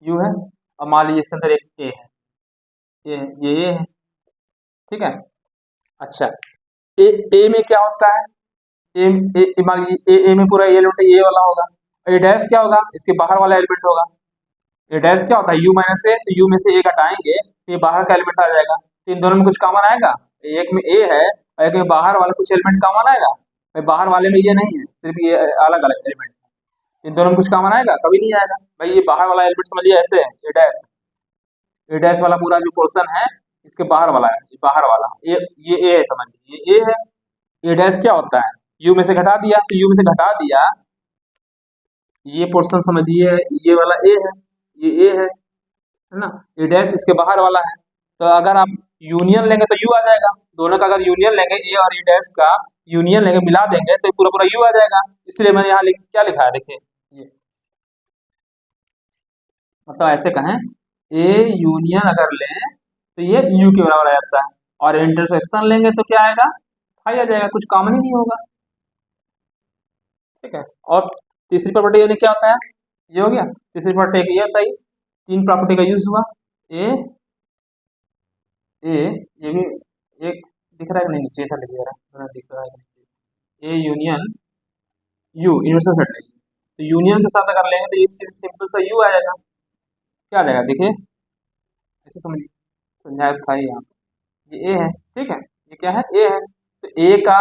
यू है, और मान लीजिए इसके अंदर एक ए है, ये ए है। ठीक है, अच्छा ए में क्या होता है, ए मान लीजिए ए में पूरा एलिमेंट ए वाला होगा, ए डैश क्या होगा, इसके बाहर वाला एलिमेंट होगा। ए डैश क्या होता है, यू माइनस ए, तो यू में से ए घटाएंगे तो ये बाहर का एलिमेंट आ जाएगा, तो इन दोनों में कुछ कॉमन आएगा, एक में ए है और एक में बाहर वाला कुछ एलिमेंट कॉमन आएगा। भाई बाहर वाले में ये नहीं है, सिर्फ ये अलग अलग एलिमेंट है, इन दोनों में कुछ कॉमन आएगा, कभी नहीं आएगा। भाई ये बाहर वाला एलिमेंट समझिए ऐसे है, ए डैश वाला पूरा जो पोर्शन है इसके बाहर वाला है, ये बाहर वाला ये ए है, समझ लीजिए ये ए है। ए डैश क्या होता है, यू में से घटा दिया, तो यू में से घटा दिया, ये पोर्शन समझिए ये वाला ए है, ये ए है ना, ए डैश इसके बाहर वाला है। तो अगर आप यूनियन लेंगे तो यू आ जाएगा, दोनों का अगर यूनियन लेंगे ए और ए डैश का यूनियन लेंगे मिला देंगे तो पूरा पूरा यू आ जाएगा, इसलिए मैंने यहाँ क्या लिखा है देखिए, ये मतलब ऐसे कहें ए यूनियन अगर लें तो ये यू के बराबर आ जाता है, और इंटरसेक्शन लेंगे तो क्या आएगा, फाई आ जाएगा, कुछ कॉमन ही नहीं होगा। ठीक है, और तीसरी प्रॉपर्टी यानी क्या होता है, ये हो गया, तीसरी प्रॉपर्टी ये होता है, तीन प्रॉपर्टी का यूज हुआ, ए ए ये भी एक दिख रहा है कि नहीं, नीचे था लिख रहा है, दिख रहा है A union you universal set है, तो यूनियन के साथ अगर लेंगे तो ये सिंपल सा यू आएगा, क्या आ जाएगा देखिए, ऐसे समझाया था यहाँ पे, ये ए है। ठीक है, ये क्या है, ए है, तो ए का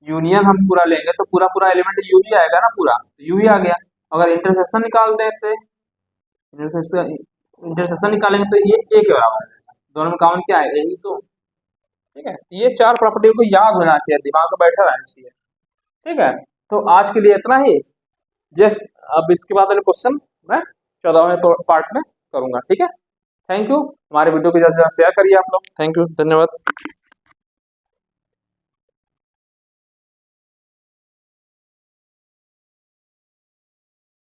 यूनियन हम पूरा लेंगे तो पूरा पूरा एलिमेंट यू ही आएगा ना, पूरा यू ही आ गया। अगर इंटरसेक्शन निकाल देते, इंटरसेक्शन इंटरसेक्शन निकालेंगे तो ये ए के बराबर है, दोनों में कॉमन क्या है, यही तो। ठीक है, ये चार प्रॉपर्टी को याद होना चाहिए, दिमाग में बैठा रहना चाहिए। ठीक है, तो आज के लिए इतना ही। जस्ट अब इसके बाद वाले क्वेश्चन मैं 14वें पार्ट में करूंगा। ठीक है, थैंक यू। हमारे वीडियो को ज़्यादा से ज़्यादा शेयर करिए आप लोग। थैंक यू, धन्यवाद।